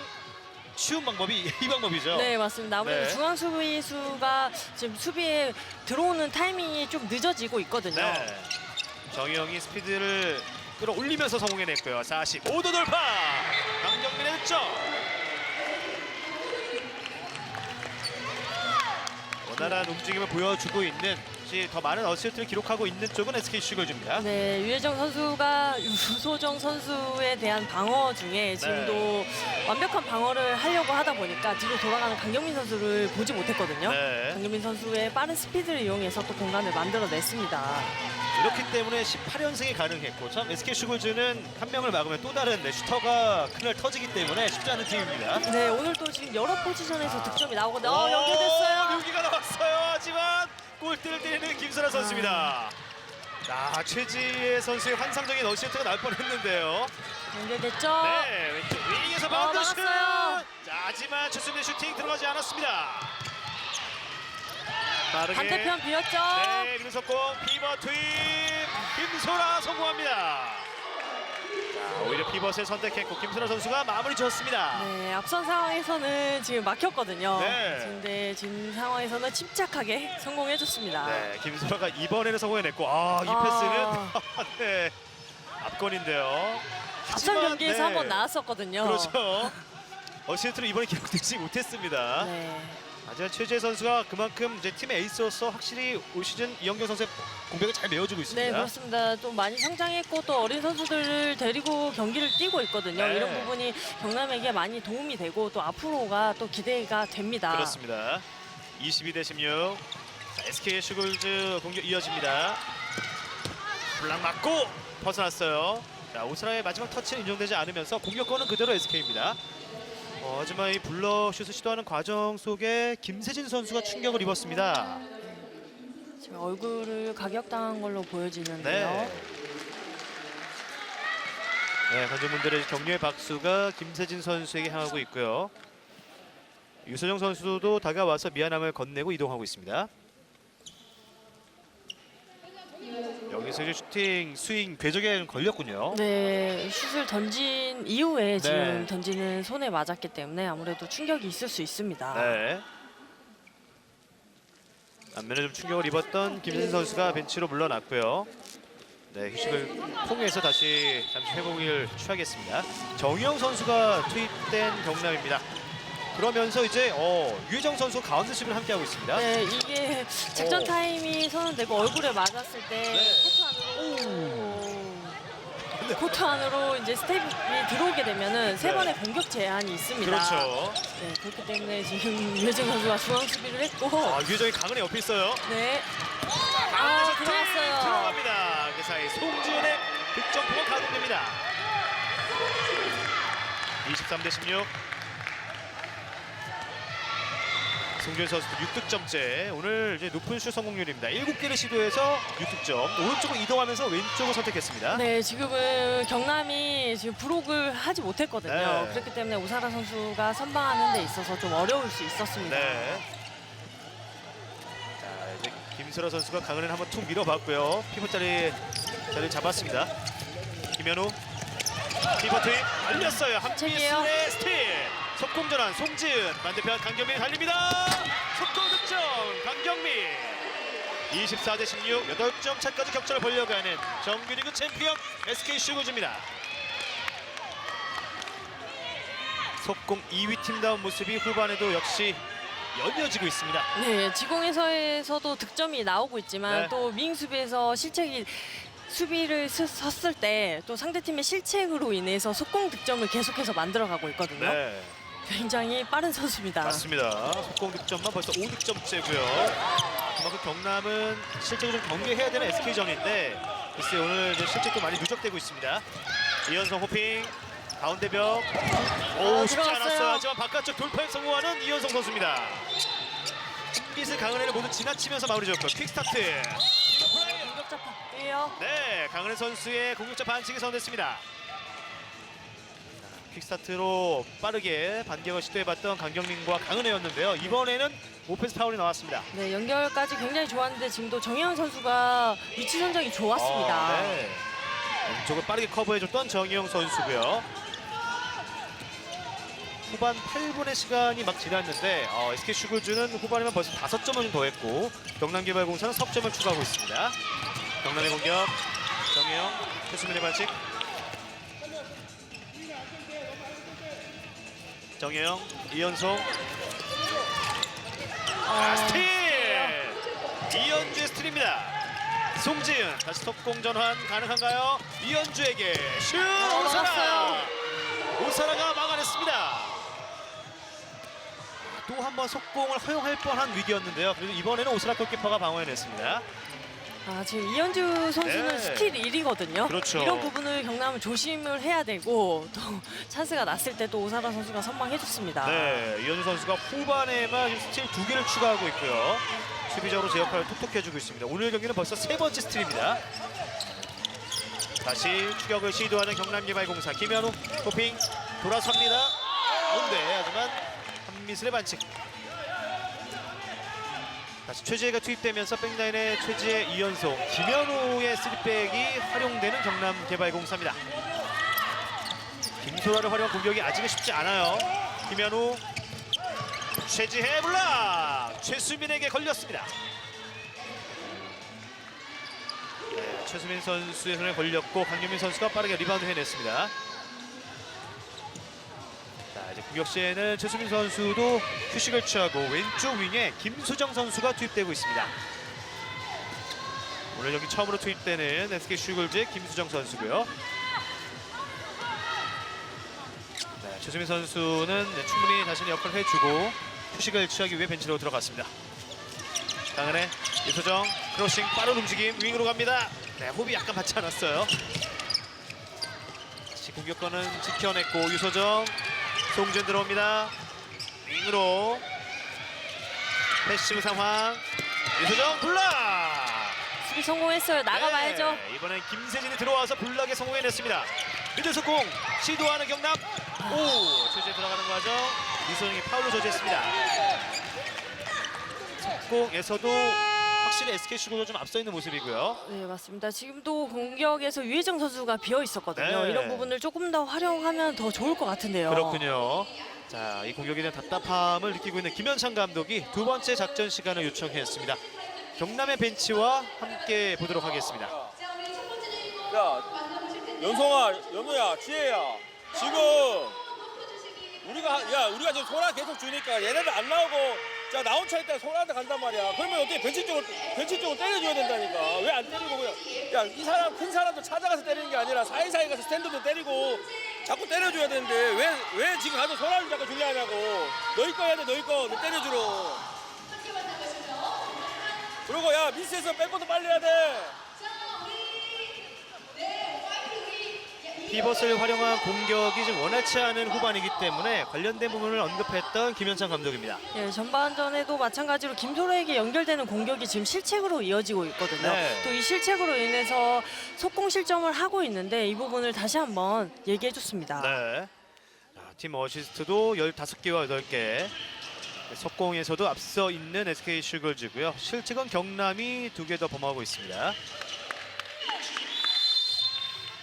[SPEAKER 1] 쉬운 방법이 이 방법이죠.
[SPEAKER 2] 네, 맞습니다. 아무래도
[SPEAKER 1] 네.
[SPEAKER 2] 중앙 수비수가 지금 수비에 들어오는 타이밍이 좀 늦어지고 있거든요.
[SPEAKER 1] 네. 정희영이 스피드를 끌어올리면서 성공해냈고요. 45도 돌파. 강정민의 득점. 원활한 움직임을 보여주고 있는, 더 많은 어시스트를 기록하고 있는 쪽은 SK 슈글즈입니다.
[SPEAKER 2] 네, 유혜정 선수가 유소정 선수에 대한 방어 중에 지금도 완벽한 방어를 하려고 하다 보니까 뒤로 돌아가는 강경민 선수를 보지 못했거든요.
[SPEAKER 1] 네.
[SPEAKER 2] 강경민 선수의 빠른 스피드를 이용해서 또 공간을 만들어냈습니다.
[SPEAKER 1] 이렇기 때문에 18연승이 가능했고, 참 SK 슈글즈는 한 명을 막으면 또 다른 슈터가 그날 터지기 때문에 쉽지 않은 팀입니다.
[SPEAKER 2] 네, 오늘 또 지금 여러 포지션에서 득점이 나오거든요. 연결됐어요.
[SPEAKER 1] 묘기가 나왔어요. 하지만 골대를 때리는 김선아 선수입니다. 최지혜 선수의 환상적인 어시스트가 나올 뻔했는데요.
[SPEAKER 2] 연결됐죠.
[SPEAKER 1] 네, 왼쪽 윙에서 바운드 슛.
[SPEAKER 2] 막았어요.
[SPEAKER 1] 하지만 최수빈의 슈팅 들어가지 않았습니다. 빠르게.
[SPEAKER 2] 반대편 비었죠.
[SPEAKER 1] 네, 김석공 피벗 투입. 김소라 성공합니다. 오히려 피벗을 선택했고 김소라 선수가 마무리 지었습니다.
[SPEAKER 2] 네, 앞선 상황에서는 지금 막혔거든요.
[SPEAKER 1] 네.
[SPEAKER 2] 근데 지금 상황에서는 침착하게 성공해줬습니다.
[SPEAKER 1] 네, 김소라가 이번에는 성공해냈고, 이 패스는 네, 압권인데요.
[SPEAKER 2] 앞선 경기에서
[SPEAKER 1] 네,
[SPEAKER 2] 한번 나왔었거든요.
[SPEAKER 1] 그렇죠. 어시스트로 이번에 기록되지 못했습니다.
[SPEAKER 2] 네.
[SPEAKER 1] 하지만 최재 선수가 그만큼 이제 팀의 에이스로서 확실히 올 시즌 이영경 선수의 공백을 잘 메워주고 있습니다.
[SPEAKER 2] 네, 그렇습니다. 또 많이 성장했고 또 어린 선수들을 데리고 경기를 뛰고 있거든요.
[SPEAKER 1] 네.
[SPEAKER 2] 이런 부분이 경남에게 많이 도움이 되고 또 앞으로가 또 기대가 됩니다.
[SPEAKER 1] 그렇습니다. 22대 16. 자, SK 슈글즈 공격 이어집니다. 블락 맞고 벗어났어요. 자, 오스라의 마지막 터치는 인정되지 않으면서 공격권은 그대로 SK입니다. 하지만 이 블러슛을 시도하는 과정 속에 김세진 선수가 충격을 입었습니다.
[SPEAKER 2] 지금 얼굴을 가격당한 걸로 보여지는데요.
[SPEAKER 1] 네, 관중분들의 격려의 박수가 김세진 선수에게 향하고 있고요. 유소정 선수도 다가와서 미안함을 건네고 이동하고 있습니다. 여기서 이제 슈팅, 스윙, 궤적에 걸렸군요.
[SPEAKER 2] 네, 슛을 던진 이후에 지금
[SPEAKER 1] 네.
[SPEAKER 2] 던지는 손에 맞았기 때문에 아무래도 충격이 있을 수 있습니다.
[SPEAKER 1] 네. 안면에 좀 충격을 입었던 김세진 선수가 벤치로 물러났고요. 네, 휴식을 통해서 다시 잠시 회복을 취하겠습니다. 정희영 선수가 투입된 경남입니다. 그러면서 이제 유혜정 선수 가운데 수비를 함께하고 있습니다.
[SPEAKER 2] 네, 이게 직전 타임이 선언되고 얼굴에 맞았을 때
[SPEAKER 1] 네.
[SPEAKER 2] 코트 안으로 이제 스텝이 들어오게 되면은 세
[SPEAKER 1] 네.
[SPEAKER 2] 번의 공격 제한이 있습니다.
[SPEAKER 1] 그렇죠.
[SPEAKER 2] 네, 그렇기 때문에 지금 유혜정 선수가 중앙 수비를 했고,
[SPEAKER 1] 유혜정이 강은에 옆에 있어요.
[SPEAKER 2] 네,
[SPEAKER 1] 가운데서
[SPEAKER 2] 들어갔어요.
[SPEAKER 1] 들어갑니다. 그 사이 송지훈의 득점포가 가동됩니다. 23대 16. 송지훈 선수도 6득점째. 오늘 이제 높은 슛 성공률입니다. 7개를 시도해서 6득점. 오른쪽으로 이동하면서 왼쪽을 선택했습니다.
[SPEAKER 2] 네, 지금은 경남이 지금 브록을 하지 못했거든요.
[SPEAKER 1] 네.
[SPEAKER 2] 그렇기 때문에 오사라 선수가 선방하는 데 있어서 좀 어려울 수 있었습니다.
[SPEAKER 1] 네. 자, 이제 김슬아 선수가 강은을 한번 툭 밀어봤고요. 피벗 자리를 잡았습니다. 김현우 피벗 투입 알렸어요.
[SPEAKER 2] 책이에요.
[SPEAKER 1] 한피스의 스틸. 속공 전환 송지은 반대편 강경민 달립니다. 속공 득점 강경민. 24대 16 8점 차까지 격차를 벌려가는 정규리그 챔피언 SK 슈거즈입니다. 속공 2위 팀다운 모습이 후반에도 역시 연이어지고 있습니다.
[SPEAKER 2] 네, 지공에서도 득점이 나오고 있지만
[SPEAKER 1] 네.
[SPEAKER 2] 또 미잉 수비에서 실책이 수비를 섰을 때 또 상대팀의 실책으로 인해서 속공 득점을 계속해서 만들어가고 있거든요.
[SPEAKER 1] 네,
[SPEAKER 2] 굉장히 빠른 선수입니다.
[SPEAKER 1] 맞습니다. 속공 득점만 벌써 5득점째고요. 그만큼 경남은 실책을 좀 경계해야 되는 SK전인데 글쎄 오늘 실책도 많이 누적되고 있습니다. 이현성 호핑 가운데 벽. 오, 쉽지
[SPEAKER 2] 들어갔어요.
[SPEAKER 1] 않았어요. 하지만 바깥쪽 돌파에 성공하는 이현성 선수입니다. 흰빛을 강은혜를 모두 지나치면서 마무리 지었고 퀵스타트.
[SPEAKER 2] 공격자 파예요.
[SPEAKER 1] 네, 강은혜 선수의 공격자 반칙이 선언됐습니다. 퀵스타트로 빠르게 반격을 시도해봤던 강경민과 강은혜였는데요. 이번에는 오펜스 파울이 나왔습니다.
[SPEAKER 2] 네, 연결까지 굉장히 좋았는데 지금도 정혜원 선수가 위치 선정이 좋았습니다.
[SPEAKER 1] 네. 왼쪽을 빠르게 커버해줬던 정희영 선수고요. 후반 8분의 시간이 막 지났는데 SK 슈글즈는 후반에만 벌써 5점을 더했고 경남개발공사는 석점을 추가하고 있습니다. 경남의 공격 정혜영 최수민의 반칙. 정혜영 이현송 스틸 이현주의 스틸입니다. 송지은 다시 속공 전환 가능한가요? 이현주에게 슛 오사라 오사라가 막아냈습니다. 또 한 번 속공을 허용할 뻔한 위기였는데요. 그래도 이번에는 오사라 골키퍼가 방어해냈습니다.
[SPEAKER 2] 지금 이현주 선수는
[SPEAKER 1] 네.
[SPEAKER 2] 스틸 1위거든요.
[SPEAKER 1] 그렇죠.
[SPEAKER 2] 이런 부분을 경남은 조심을 해야 되고 또 찬스가 났을 때 또 오사라 선수가 선방해줬습니다.
[SPEAKER 1] 네, 이현주 선수가 후반에만 스틸 2개를 추가하고 있고요. 수비적으로 제 역할을 톡톡 해주고 있습니다. 오늘 경기는 벌써 3번째 스틸입니다. 다시 추격을 시도하는 경남개발공사 김현우 호핑 돌아섭니다. 가운데 하지만 한미슬의 반칙. 다시 최지혜가 투입되면서 백라인에 최지혜, 이현송, 김현우의 3백이 활용되는 경남개발공사입니다. 김소라를 활용한 공격이 아직은 쉽지 않아요. 김현우, 최지혜 블락! 최수민에게 걸렸습니다. 네, 최수민 선수의 손에 걸렸고 강경민 선수가 빠르게 리바운드 해냈습니다. 자, 이제 공격 시에는 최수민 선수도 휴식을 취하고 왼쪽 윙에 김수정 선수가 투입되고 있습니다. 오늘 여기 처음으로 투입되는 SK 슈글즈의 김수정 선수고요. 네, 최수민 선수는 충분히 자신의 역할을 해주고 휴식을 취하기 위해 벤치로 들어갔습니다. 강은혜, 유소정, 크로싱 빠른 움직임 윙으로 갑니다. 네, 호흡이 약간 맞지 않았어요. 다시 공격권은 지켜냈고 유소정, 송지은 들어옵니다. 윙으로 패시브 상황. 유소정 블락.
[SPEAKER 2] 수비 성공했어요. 나가봐야죠.
[SPEAKER 1] 네, 이번엔 김세진이 들어와서 블락에 성공해냈습니다. 미들 속공 시도하는 경남. 오, 최재 들어가는 과정. 유소정이 파울로 저지했습니다. 속공에서도 확실히 SK 슈글즈가 좀 앞서 있는 모습이고요.
[SPEAKER 2] 네, 맞습니다. 지금도 공격에서 유혜정 선수가 비어 있었거든요.
[SPEAKER 1] 네.
[SPEAKER 2] 이런 부분을 조금 더 활용하면 더 좋을 것 같은데요.
[SPEAKER 1] 그렇군요. 자, 이 공격에 대한 답답함을 느끼고 있는 김현창 감독이 두 번째 작전 시간을 요청했습니다. 경남의 벤치와 함께 보도록 하겠습니다.
[SPEAKER 3] 야, 연성아, 연우야, 지혜야, 지금 우리가 지금 소라 계속 주니까 얘네들 안 나오고 자 나온 차 있다 소라한테 간단 말이야. 그러면 어떻게 벤치 쪽으로 때려줘야 된다니까. 왜 안 때리고 그냥 야 이 사람 큰 사람도 찾아가서 때리는 게 아니라 사이사이 가서 스탠드도 때리고 자꾸 때려줘야 되는데 왜 지금 가서 소라를 자꾸 주려 하냐고. 너희 거 해야 돼, 너희 거. 너 때려주러. 그리고 야 미스에서 백보드 빨리 해야 돼.
[SPEAKER 1] 피벗을 활용한 공격이 좀 원활치 않은 후반이기 때문에 관련된 부분을 언급했던 김현창 감독입니다.
[SPEAKER 2] 예, 전반전에도 마찬가지로 김소라에게 연결되는 공격이 지금 실책으로 이어지고 있거든요.
[SPEAKER 1] 네.
[SPEAKER 2] 또 이 실책으로 인해서 속공 실점을 하고 있는데 이 부분을 다시 한번 얘기해 줬습니다.
[SPEAKER 1] 네. 자, 팀 어시스트도 15개와 8개. 속공에서도 앞서 있는 SK 슈글즈고요. 실책은 경남이 2개 더 범하고 있습니다.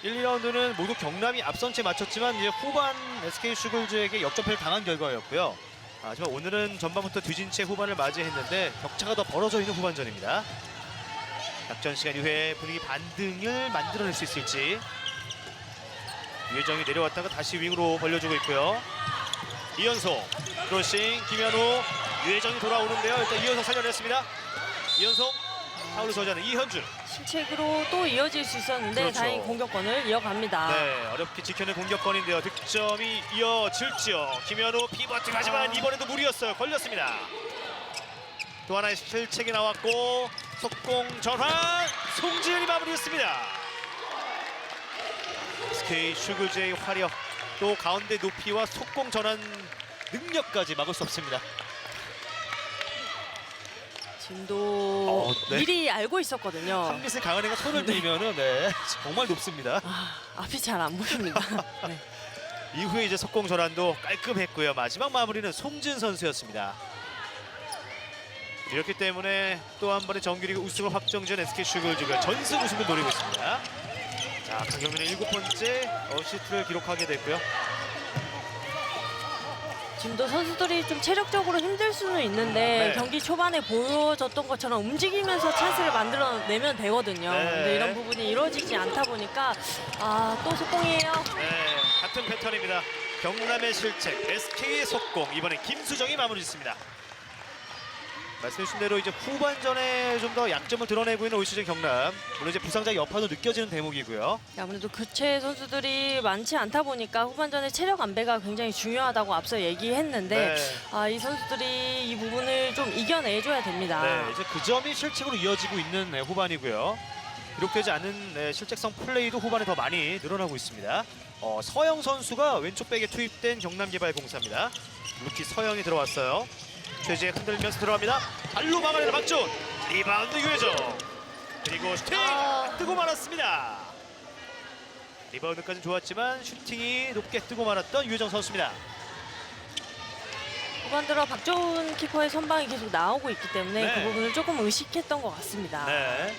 [SPEAKER 1] 1, 2라운드는 모두 경남이 앞선 채 맞췄지만 이제 후반 SK 슈글즈에게 역전패를 당한 결과였고요. 하지만 오늘은 전반부터 뒤진 채 후반을 맞이했는데 격차가 더 벌어져 있는 후반전입니다. 작전 시간 이후에 분위기 반등을 만들어낼 수 있을지. 유혜정이 내려왔다가 다시 윙으로 벌려주고 있고요. 이현송, 크로싱, 김현우, 유혜정이 돌아오는데요. 일단 이현송 살려냈습니다. 이현송, 파울을 저지하는 이현준.
[SPEAKER 2] 실책으로 또 이어질 수 있었는데
[SPEAKER 1] 그렇죠.
[SPEAKER 2] 다행히 공격권을 이어갑니다.
[SPEAKER 1] 네, 어렵게 지켜낸 공격권인데요. 득점이 이어질지요. 김현우 피버팅 하지만 이번에도 무리였어요. 걸렸습니다. 또 하나의 실책이 나왔고 속공 전환 송지은이 마무리했습니다. SK 슈글즈의 화력 또 가운데 높이와 속공 전환 능력까지 막을 수 없습니다.
[SPEAKER 2] 지금도
[SPEAKER 1] 네.
[SPEAKER 2] 미리 알고 있었거든요.
[SPEAKER 1] 한빛을 강한애가 손을 들면은 네, 정말 높습니다.
[SPEAKER 2] 앞이 잘 안 보입니다. 네.
[SPEAKER 1] 이후에 이제 속공 전환도 깔끔했고요. 마지막 마무리는 송지은 선수였습니다. 이렇기 때문에 또 한 번의 정규리그 우승을 확정지은 SK 슈글즈가 전승 우승을 노리고 있습니다. 자, 강경민의 7번째 어시스트를 기록하게 됐고요.
[SPEAKER 2] 지금도 선수들이 좀 체력적으로 힘들 수는 있는데
[SPEAKER 1] 네.
[SPEAKER 2] 경기 초반에 보여줬던 것처럼 움직이면서 찬스를 만들어내면 되거든요.
[SPEAKER 1] 네.
[SPEAKER 2] 근데 이런 부분이 이루어지지 않다 보니까 또 속공이에요.
[SPEAKER 1] 네, 같은 패턴입니다. 경남의 실책, SK의 속공. 이번엔 김수정이 마무리 짓습니다. 말씀해주신 대로 이제 후반전에 좀 더 약점을 드러내고 있는 올 시즌 경남. 물론 이제 부상자 여파도 느껴지는 대목이고요.
[SPEAKER 2] 아무래도 교체 선수들이 많지 않다 보니까 후반전에 체력 안배가 굉장히 중요하다고 앞서 얘기했는데
[SPEAKER 1] 네.
[SPEAKER 2] 이 선수들이 이 부분을 좀 이겨내줘야 됩니다.
[SPEAKER 1] 네, 이제 그 점이 실책으로 이어지고 있는 후반이고요. 기록되지 않은 실책성 플레이도 후반에 더 많이 늘어나고 있습니다. 서영 선수가 왼쪽 백에 투입된 경남개발공사입니다. 루키 서영이 들어왔어요. 최지혜 흔들면서 들어갑니다. 발로 막아내는 박준. 리바운드 유혜정. 그리고 슈팅 뜨고 말았습니다. 리바운드까지는 좋았지만 슈팅이 높게 뜨고 말았던 유혜정 선수입니다.
[SPEAKER 2] 후반 들어 박조은 키퍼의 선방이 계속 나오고 있기 때문에
[SPEAKER 1] 네.
[SPEAKER 2] 그 부분을 조금 의식했던 것 같습니다.
[SPEAKER 1] 네.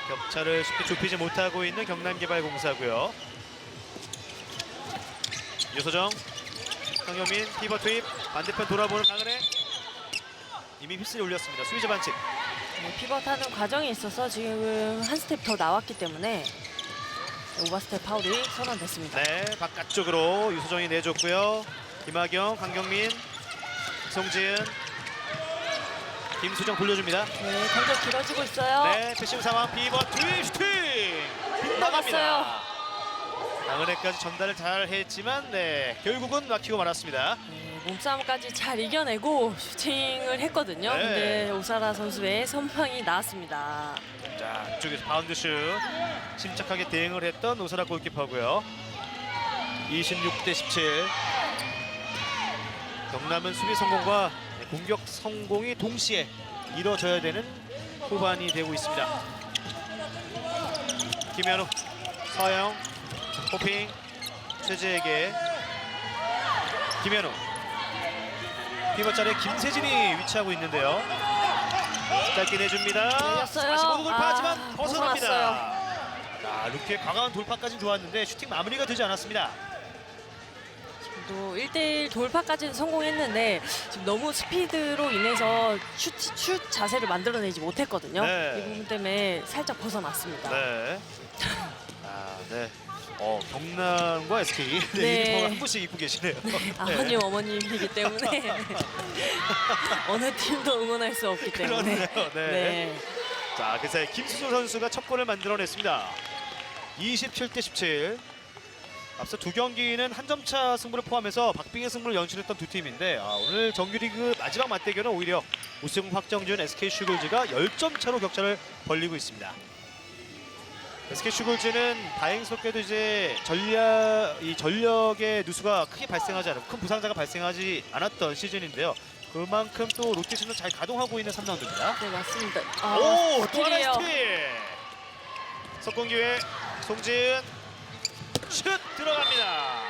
[SPEAKER 1] 격차를 쉽게 좁히지 못하고 있는 경남개발공사고요. 유소정, 강효민, 피버 투입, 반대편 돌아보는 강은혜. 이미 휘슬이 올렸습니다. 수비자 반칙.
[SPEAKER 2] 네, 피벗하는 과정에 있어서 지금 한 스텝 더 나왔기 때문에 오버스텝 파울이 선언됐습니다.
[SPEAKER 1] 네, 바깥쪽으로 유소정이 내줬고요. 김하경, 강경민, 송지은, 김수정 돌려줍니다.
[SPEAKER 2] 네, 공격 길어지고 있어요.
[SPEAKER 1] 네, 패시브 상황 피버 투입 슈팅! 빗나갑니다. 강은혜까지 전달을 잘 했지만 결국은 막히고 말았습니다.
[SPEAKER 2] 네, 몸싸움까지 잘 이겨내고 슈팅을 했거든요.
[SPEAKER 1] 네.
[SPEAKER 2] 근데 오사라 선수의 선방이 나왔습니다.
[SPEAKER 1] 자, 이쪽에서 바운드 슛 침착하게 대응을 했던 오사라 골키퍼고요. 26대17. 경남은 수비 성공과 공격 성공이 동시에 이뤄져야 되는 후반이 되고 있습니다. 김현우, 서영, 호핑, 최재에게 김현우. 피벗자리에 김세진이 위치하고 있는데요. 짧게 내줍니다.
[SPEAKER 2] 열렸어요.
[SPEAKER 1] 45도 돌파하지만 벗어납니다.
[SPEAKER 2] 벗어났어요.
[SPEAKER 1] 자, 루키의 과감한 돌파까지는 좋았는데 슈팅 마무리가 되지 않았습니다.
[SPEAKER 2] 또 1대1 돌파까지는 성공했는데 지금 너무 스피드로 인해서 슛 자세를 만들어내지 못했거든요.
[SPEAKER 1] 네.
[SPEAKER 2] 이 부분 때문에 살짝 벗어났습니다.
[SPEAKER 1] 네. 네. 경남과 SK 유니폼을 한 분씩 입고 계시네요.
[SPEAKER 2] 아버님 어머님이기 때문에 어느 팀도 응원할 수 없기 때문에.
[SPEAKER 1] 그렇네요. 네. 자, 그 사이 김수조 선수가 첫 골을 만들어냈습니다. 27대17. 앞서 두 경기는 한 점차 승부를 포함해서 박빙의 승부를 연출했던 두 팀인데 오늘 정규리그 마지막 맞대결은 오히려 우승 확정지은 SK 슈글즈가 10점 차로 격차를 벌리고 있습니다. SK 슈글즈는 다행스럽게도 이제 전력의 누수가 크게 발생하지 않고 큰 부상자가 발생하지 않았던 시즌인데요. 그만큼 또 로테이션을 잘 가동하고 있는 3라운드입니다.
[SPEAKER 2] 네, 맞습니다.
[SPEAKER 1] 오, 또 하나의
[SPEAKER 2] 스틸이에요.
[SPEAKER 1] 스틸! 석공 기회, 송지은 슛 들어갑니다.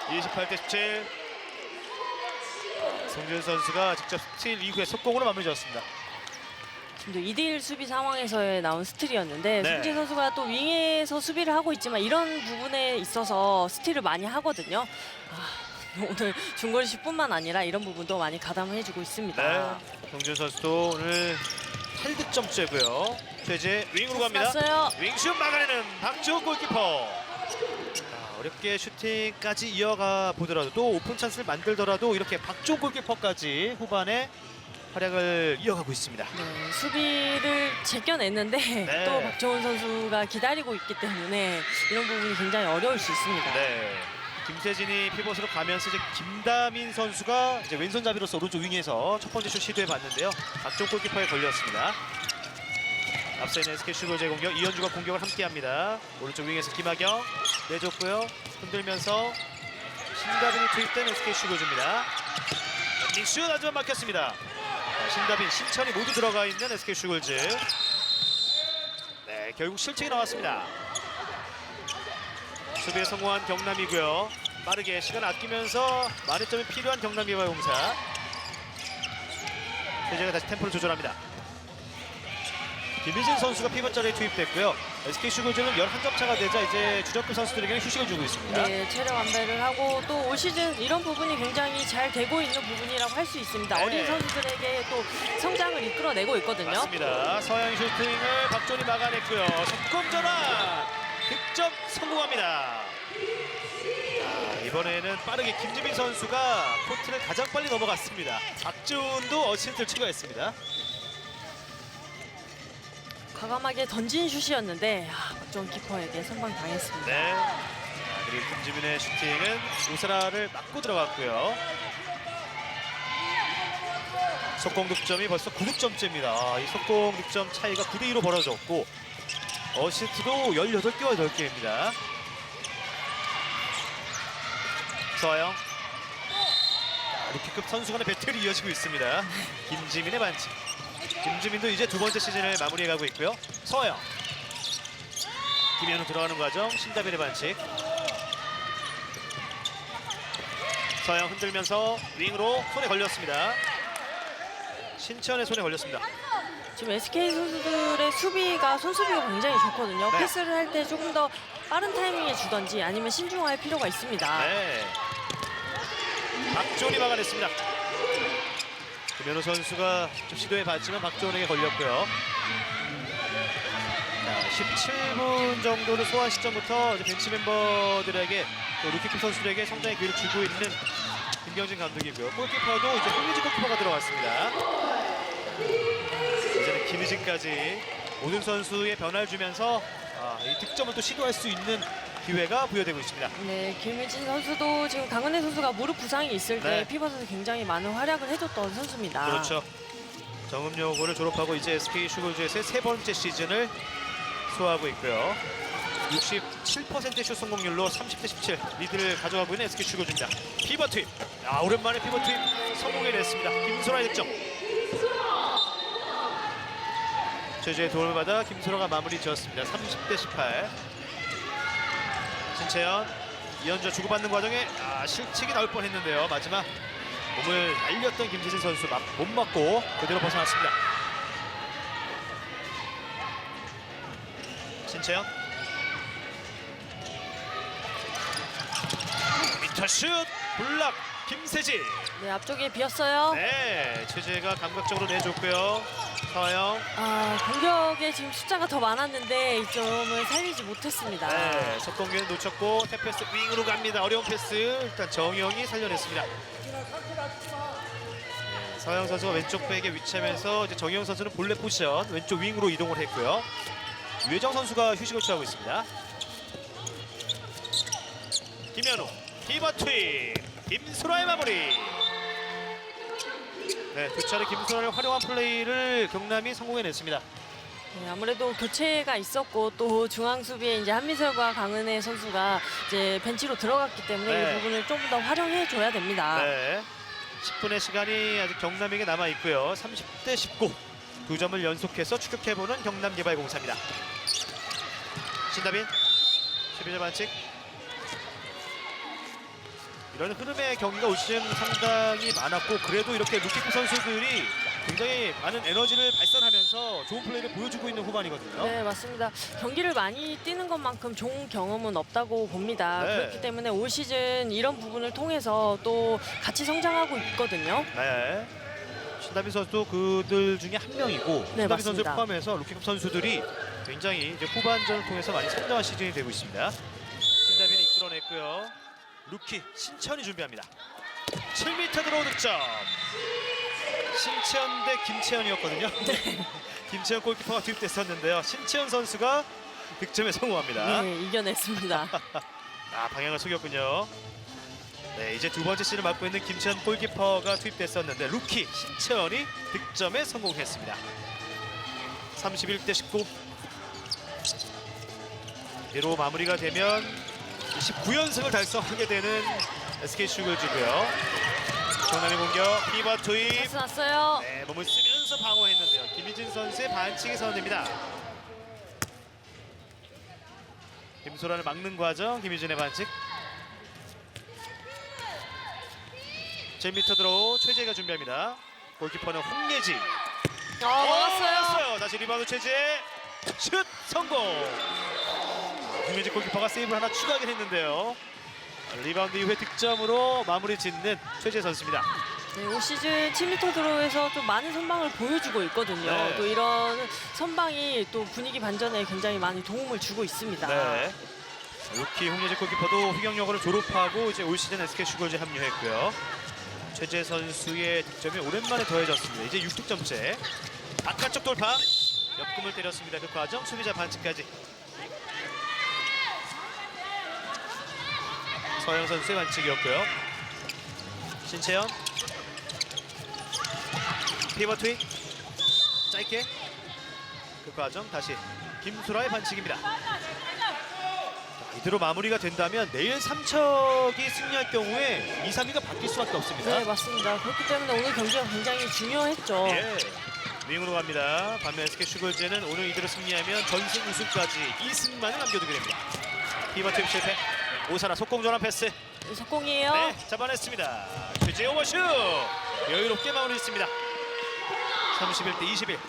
[SPEAKER 1] 28대17. 송지은 선수가 직접 스틸 이후에 속공으로 마무리 지었습니다.
[SPEAKER 2] 좀 더 2대1 수비 상황에서의 나온 스틸이었는데
[SPEAKER 1] 네.
[SPEAKER 2] 손진 선수가 또 윙에서 수비를 하고 있지만 이런 부분에 있어서 스틸을 많이 하거든요. 오늘 중거리 슛뿐만 아니라 이런 부분도 많이 가담해주고 있습니다.
[SPEAKER 1] 네. 경준 선수도 오늘 8득점째고요. 최재 윙으로 갑니다.
[SPEAKER 2] 났어요.
[SPEAKER 1] 윙슛 막아내는 박지훈 골키퍼. 자, 어렵게 슈팅까지 이어가 보더라도 또 오픈 찬스를 만들더라도 이렇게 박지훈 골키퍼까지 후반에 활약을 이어가고 있습니다.
[SPEAKER 2] 네, 수비를 제껴냈는데
[SPEAKER 1] 네.
[SPEAKER 2] 또 박정훈 선수가 기다리고 있기 때문에 이런 부분이 굉장히 어려울 수 있습니다.
[SPEAKER 1] 네. 김세진이 피벗으로 가면서 이제 김다민 선수가 이제 왼손잡이로서 오른쪽 윙에서 첫 번째 슛 시도해 봤는데요. 박종 골키퍼에 걸렸습니다. 앞서 있는 SK 슈거즈의 공격, 이현주가 공격을 함께합니다. 오른쪽 윙에서 김하경 내줬고요. 흔들면서 신다빈이 투입된 SK 슈거즈입니다. 슛 하지만 막혔습니다. 신다빈, 신천이 모두 들어가 있는 SK 슈거즈. 네, 결국 실책이 나왔습니다. 수비에 성공한 경남이고요. 빠르게 시간 아끼면서 만회점이 필요한 경남개발공사. 최재가 다시 템포를 조절합니다. 김희진 선수가 피벗 자리에 투입됐고요. SK 슈거즈는 11점 차가 되자 이제 주전급 선수들에게 휴식을 주고 있습니다.
[SPEAKER 2] 네, 체력 안배를 하고 또 올 시즌 이런 부분이 굉장히 잘 되고 있는 부분이라고 할 수 있습니다.
[SPEAKER 1] 네.
[SPEAKER 2] 어린 선수들에게 또 성장을 이끌어내고 있거든요.
[SPEAKER 1] 맞습니다. 서양 슈팅을 박존이 막아냈고요. 속공 전환 득점 성공합니다. 자, 이번에는 빠르게 김지민 선수가 코트를 가장 빨리 넘어갔습니다. 박지훈도 어시스트를 추가했습니다.
[SPEAKER 2] 과감하게 던진 슛이었는데 박정훈 키퍼에게 선방 당했습니다.
[SPEAKER 1] 네. 자, 그리고 김지민의 슈팅은 우사라를 맞고 들어갔고요. 속공 득점이 벌써 9득점째입니다. 이 속공 득점 차이가 9대2로 벌어졌고 어시스트도 18개와 8개입니다. 서하영. 루키급 선수 간의 배틀이 이어지고 있습니다. 김지민의 반칙. 김지민도 이제 두 번째 시즌을 마무리해가고 있고요. 서하영. 김현우 들어가는 과정. 신다빈의 반칙. 서하영 흔들면서 윙으로 손에 걸렸습니다. 신천의 손에 걸렸습니다.
[SPEAKER 2] 지금 SK 선수들의 수비가 손수비가 굉장히 좋거든요.
[SPEAKER 1] 네.
[SPEAKER 2] 패스를 할 때 조금 더 빠른 타이밍에 주던지 아니면 신중할 필요가 있습니다.
[SPEAKER 1] 네. 박지훈이 막아냈습니다. 김현우 선수가 좀 시도해봤지만 박지훈에게 걸렸고요. 자, 17분 정도를 소화 시점부터 이제 벤치 멤버들에게 또 루키급 선수들에게 성장의 기회를 주고 있는 김경진 감독이고요. 골키퍼도 이제 홍유진 골키퍼가 들어갔습니다. 이제는 김희진까지 모든 선수의 변화를 주면서 이 득점을 또 시도할 수 있는 기회가 부여되고 있습니다.
[SPEAKER 2] 네, 김유진 선수도 지금 강은혜 선수가 무릎 부상이 있을 때
[SPEAKER 1] 네.
[SPEAKER 2] 피벗에서 굉장히 많은 활약을 해줬던 선수입니다.
[SPEAKER 1] 그렇죠. 정음여고를 졸업하고 이제 SK 슈거즈에서의 세 번째 시즌을 소화하고 있고요. 67%의 슛 성공률로 30대 17 리드를 가져가고 있는 SK 슈거즈입니다. 피벗 투입. 오랜만에 피벗 투입 성공해냈습니다. 김소라의 득점. 최재의 도움을 받아 김소라가 마무리 지었습니다. 30대 18. 신채연, 이현주가 주고받는 과정에 실책이 나올 뻔했는데요. 마지막 몸을 날렸던 김세진 선수 못 맞고 그대로 벗어났습니다. 신채연, 미터슛 블락 김세진.
[SPEAKER 2] 네, 앞쪽에 비었어요.
[SPEAKER 1] 네, 최재가 감각적으로 내줬고요. 서하영.
[SPEAKER 2] 공격에 지금 숫자가 더 많았는데 이 점을 살리지 못했습니다.
[SPEAKER 1] 네, 속공기는 놓쳤고 태패스 윙으로 갑니다. 어려운 패스 일단 정영이 살려냈습니다. 네, 서하영 선수가 왼쪽 백에 위치하면서 이제 정영 선수는 본래 포지션 왼쪽 윙으로 이동을 했고요. 유혜정 선수가 휴식을 취하고 있습니다. 김현우, 피벗 투입, 김소라의 마무리. 네, 두 차례 김소라를 활용한 플레이를 경남이 성공해냈습니다.
[SPEAKER 2] 네, 아무래도 교체가 있었고 또 중앙 수비에 이제 한미설과 강은혜 선수가 이제 벤치로 들어갔기 때문에
[SPEAKER 1] 네.
[SPEAKER 2] 이 부분을 좀 더 활용해 줘야 됩니다.
[SPEAKER 1] 네, 10분의 시간이 아직 경남에게 남아 있고요. 30대 19, 두 점을 연속해서 추격해보는 경남개발공사입니다. 신다빈, 12점 반칙. 이런 흐름의 경기가 올 시즌 상당히 많았고 그래도 이렇게 루키급 선수들이 굉장히 많은 에너지를 발산하면서 좋은 플레이를 보여주고 있는 후반이거든요.
[SPEAKER 2] 네, 맞습니다. 경기를 많이 뛰는 것만큼 좋은 경험은 없다고 봅니다.
[SPEAKER 1] 네.
[SPEAKER 2] 그렇기 때문에 올 시즌 이런 부분을 통해서 또 같이 성장하고 있거든요.
[SPEAKER 1] 네. 신다빈 선수도 그들 중에 한 명이고
[SPEAKER 2] 네,
[SPEAKER 1] 신다빈 선수를
[SPEAKER 2] 맞습니다.
[SPEAKER 1] 포함해서 루키급 선수들이 굉장히 이제 후반전을 통해서 많이 성장한 시즌이 되고 있습니다. 신다빈이 이끌어냈고요. 루키 신채연이 준비합니다. 7m 들어오는 득점. 신채연 대 김채연이었거든요. 김채연 골키퍼가 투입됐었는데요. 신채연 선수가 득점에 성공합니다.
[SPEAKER 2] 네, 이겨냈습니다.
[SPEAKER 1] 아, 방향을 속였군요. 네, 이제 두 번째 시즌을 맡고 있는 김채연 골키퍼가 투입됐었는데 루키 신채연이 득점에 성공했습니다. 31대 19. 이로 마무리가 되면 19연승을 달성하게 되는 SK 슈글즈고요. 경남의 공격 피바 투입.
[SPEAKER 2] 패스 났어요.
[SPEAKER 1] 네, 몸을 쓰면서 방어했는데요. 김희진 선수의 반칙이 선언됩니다. 김소라를 막는 과정, 김희진의 반칙. 7m 드로우 최재가 준비합니다. 골키퍼는 홍예지.
[SPEAKER 2] 막았어요.
[SPEAKER 1] 다시 리바운드 최재. 슛 성공. 홍예지 골키퍼가 세이브를 하나 추가하긴 했는데요. 리바운드 이후에 득점으로 마무리 짓는 최재 선수입니다.
[SPEAKER 2] 네, 올 시즌 7m 드로우에서 좀 많은 선방을 보여주고 있거든요.
[SPEAKER 1] 네.
[SPEAKER 2] 또 이런 선방이 또 분위기 반전에 굉장히 많이 도움을 주고 있습니다.
[SPEAKER 1] 네. 루키 홍예지 골키퍼도 휘경여고를 졸업하고 이제 올 시즌 SK 슈글즈에 합류했고요. 최재 선수의 득점이 오랜만에 더해졌습니다. 이제 6득점째. 바깥쪽 돌파. 옆금을 때렸습니다. 그 과정 수비자 반칙까지. 서영 선수의 반칙이었고요. 신채연. 피버 트윅. 짧게. 그 과정 다시 김수라의 반칙입니다. 이대로 마무리가 된다면 내일 삼척이 승리할 경우에 2, 3위가 바뀔 수밖에 없습니다.
[SPEAKER 2] 네, 맞습니다. 그렇기 때문에 오늘 경기가 굉장히 중요했죠.
[SPEAKER 1] 예, 윙으로 갑니다. 반면 SK 슈글즈는 오늘 이대로 승리하면 전승 우승까지 2승만을 남겨두게 됩니다. 피버 투입 실패. 오사라 속공 전환 패스.
[SPEAKER 2] 속공이에요.
[SPEAKER 1] 네, 잡아냈습니다. 최재 오버슛. 여유롭게 마무리 짓습니다. 31대 21.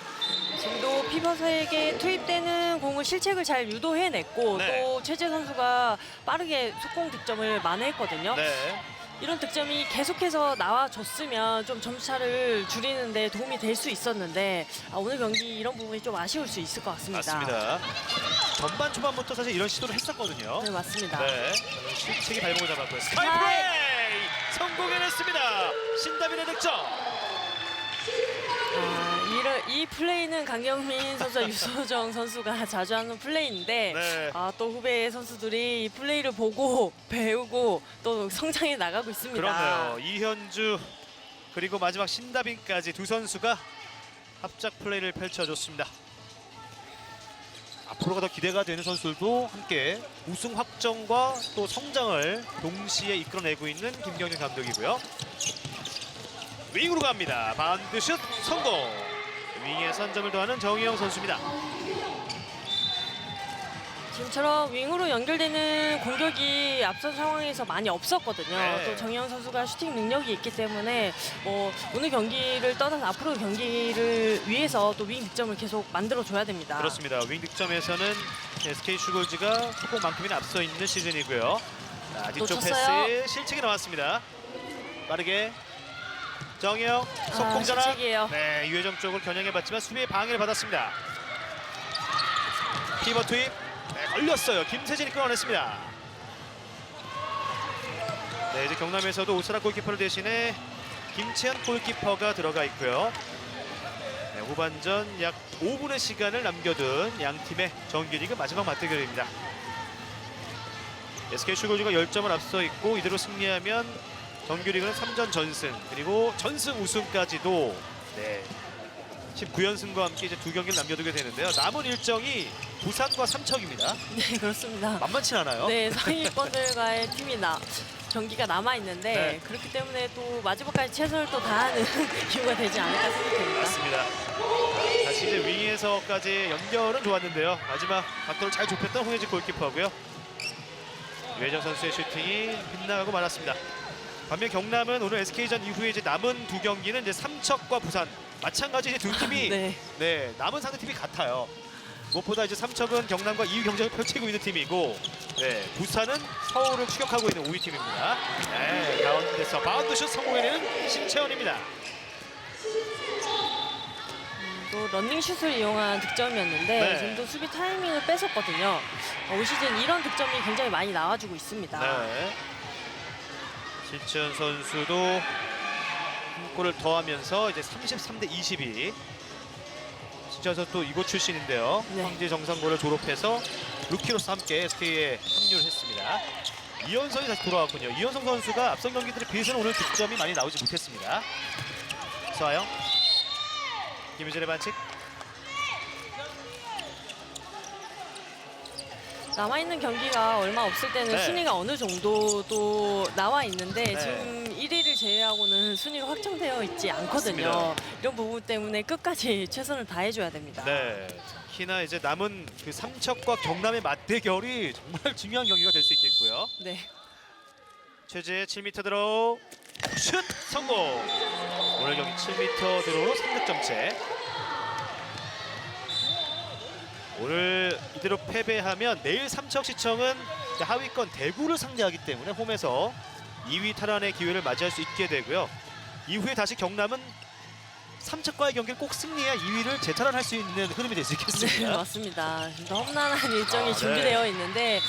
[SPEAKER 2] 지금도 피버스에게 투입되는 공을 실책을 잘 유도해냈고
[SPEAKER 1] 네.
[SPEAKER 2] 또 최재 선수가 빠르게 속공 득점을 만회했거든요.
[SPEAKER 1] 네,
[SPEAKER 2] 이런 득점이 계속해서 나와줬으면 좀 점수차를 줄이는 데 도움이 될 수 있었는데 오늘 경기 이런 부분이 좀 아쉬울 수 있을 것 같습니다.
[SPEAKER 1] 맞습니다. 전반 초반부터 사실 이런 시도를 했었거든요.
[SPEAKER 2] 네, 맞습니다.
[SPEAKER 1] 네, 실책이 발목을 잡았고요. 스카이 플레이 성공해냈습니다. 신다빈의 득점.
[SPEAKER 2] 이 플레이는 강경민 선수와 유소정 선수가 자주 하는 플레이인데
[SPEAKER 1] 네.
[SPEAKER 2] 또 후배 선수들이 이 플레이를 보고 배우고 또 성장해 나가고 있습니다.
[SPEAKER 1] 그렇네요. 이현주 그리고 마지막 신다빈까지 두 선수가 합작 플레이를 펼쳐줬습니다. 앞으로가 더 기대가 되는 선수들도 함께 우승 확정과 또 성장을 동시에 이끌어내고 있는 김경윤 감독이고요. 윙으로 갑니다. 반드슛 성공. 윙에 선점을 더하는 정희영 선수입니다.
[SPEAKER 2] 지금처럼 윙으로 연결되는 공격이 앞선 상황에서 많이 없었거든요.
[SPEAKER 1] 네.
[SPEAKER 2] 또 정희영 선수가 슈팅 능력이 있기 때문에 오늘 경기를 떠나서 앞으로 경기를 위해서 또 윙 득점을 계속 만들어줘야 됩니다.
[SPEAKER 1] 그렇습니다. 윙 득점에서는 SK 슈글즈가 조금만큼이나 앞서 있는 시즌이고요. 자, 뒤쪽
[SPEAKER 2] 놓쳤어요.
[SPEAKER 1] 패스 실책이 나왔습니다. 빠르게 정희영 속공 전환.
[SPEAKER 2] 실책이에요.
[SPEAKER 1] 네, 유혜정 쪽을 겨냥해봤지만 수비의 방해를 받았습니다. 피버 투입. 네, 걸렸어요. 김세진이 끌어냈습니다. 네, 이제 경남에서도 오스라 골키퍼를 대신해 김채연 골키퍼가 들어가 있고요. 네, 후반전 약 5분의 시간을 남겨둔 양 팀의 정규리그 마지막 맞대결입니다. SK 슈글즈가 10점을 앞서 있고 이대로 승리하면 정규리그는 3전 전승 그리고 전승 우승까지도 19연승과 함께 이제 두 경기를 남겨두게 되는데요. 남은 일정이 부산과 삼척입니다.
[SPEAKER 2] 네, 그렇습니다.
[SPEAKER 1] 만만치 않아요.
[SPEAKER 2] 네, 상위권들과의 팀이 경기가 남아 있는데
[SPEAKER 1] 네.
[SPEAKER 2] 그렇기 때문에 또 마지막까지 최선을 또 다하는 이유가 되지 않을까 생각됩니다.
[SPEAKER 1] 맞습니다. 다시 이제 윙에서까지 연결은 좋았는데요. 마지막 각도를 잘 좁혔던 홍혜지 골키퍼고요. 유혜정 선수의 슈팅이 빗나가고 말았습니다. 반면 경남은 오늘 SK전 이후에 이제 남은 두 경기는 이제 삼척과 부산 마찬가지 이제 두 팀이
[SPEAKER 2] 네.
[SPEAKER 1] 네, 남은 상대 팀이 같아요. 무엇보다 이제 삼척은 경남과 2위 경쟁을 펼치고 있는 팀이고, 네, 부산은 서울을 추격하고 있는 5위 팀입니다. 네, 가운데서 바운드슛 성공해내는 신채원입니다.
[SPEAKER 2] 또 런닝슛을 이용한 득점이었는데
[SPEAKER 1] 네.
[SPEAKER 2] 지금도 수비 타이밍을 뺏었거든요. 올 시즌 이런 득점이 굉장히 많이 나와주고 있습니다.
[SPEAKER 1] 네. 신채원 선수도 한 골을 더하면서 이제 33대 22. 신채원 선수 또 이곳 출신인데요.
[SPEAKER 2] 네.
[SPEAKER 1] 황제 정상고를 졸업해서 루키로서 함께 SK에 합류를 했습니다. 이현성이 다시 돌아왔군요. 이현성 선수가 앞선 경기들에 비해서는 오늘 득점이 많이 나오지 못했습니다. 서하영, 김유진의 반칙.
[SPEAKER 2] 남아있는 경기가 얼마 없을 때는
[SPEAKER 1] 네.
[SPEAKER 2] 순위가 어느 정도도 나와 있는데
[SPEAKER 1] 네.
[SPEAKER 2] 지금 1위를 제외하고는 순위가 확정되어 있지 않거든요.
[SPEAKER 1] 맞습니다.
[SPEAKER 2] 이런 부분 때문에 끝까지 최선을 다해줘야 됩니다.
[SPEAKER 1] 네. 특히나 이제 남은 그 삼척과 경남의 맞대결이 정말 중요한 경기가 될 수 있겠고요.
[SPEAKER 2] 네.
[SPEAKER 1] 최재 7m 드로우 슛 성공. 오늘 경기 7m 드로우로 3득점째. 오늘 이대로 패배하면 내일 삼척시청은 하위권 대구를 상대하기 때문에 홈에서 2위 탈환의 기회를 맞이할 수 있게 되고요. 이후에 다시 경남은 삼척과의 경기를 꼭 승리해야 2위를 재탈환할 수 있는 흐름이 될 수
[SPEAKER 2] 네,
[SPEAKER 1] 있겠습니다.
[SPEAKER 2] 맞습니다. 진짜 험난한 일정이
[SPEAKER 1] 네.
[SPEAKER 2] 준비되어 있는데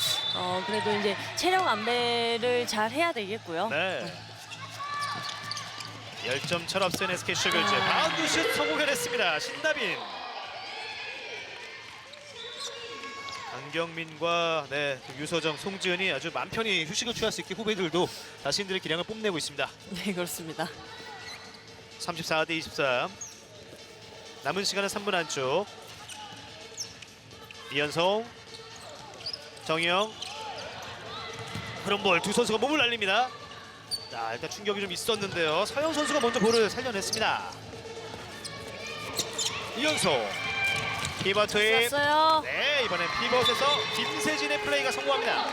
[SPEAKER 2] 그래도 이제 체력 안배를 잘 해야 되겠고요.
[SPEAKER 1] 네. 10점 차 앞선 SK 슈글즈 바운드 슛 성공해냈습니다. 신다빈. 강경민과 네, 유서정, 송지은이 아주 맘 편히 휴식을 취할 수 있게 후배들도 자신들의 기량을 뽐내고 있습니다.
[SPEAKER 2] 네, 그렇습니다.
[SPEAKER 1] 34대 23. 남은 시간은 3분 안쪽. 이현성, 정희영, 흐름볼 두 선수가 몸을 날립니다. 자, 일단 충격이 좀 있었는데요. 서영 선수가 먼저 볼을 살려냈습니다. 이현성, 피벗 투입.
[SPEAKER 2] 좋았어요.
[SPEAKER 1] 네, 이번엔 피벗에서 김세진의 플레이가 성공합니다.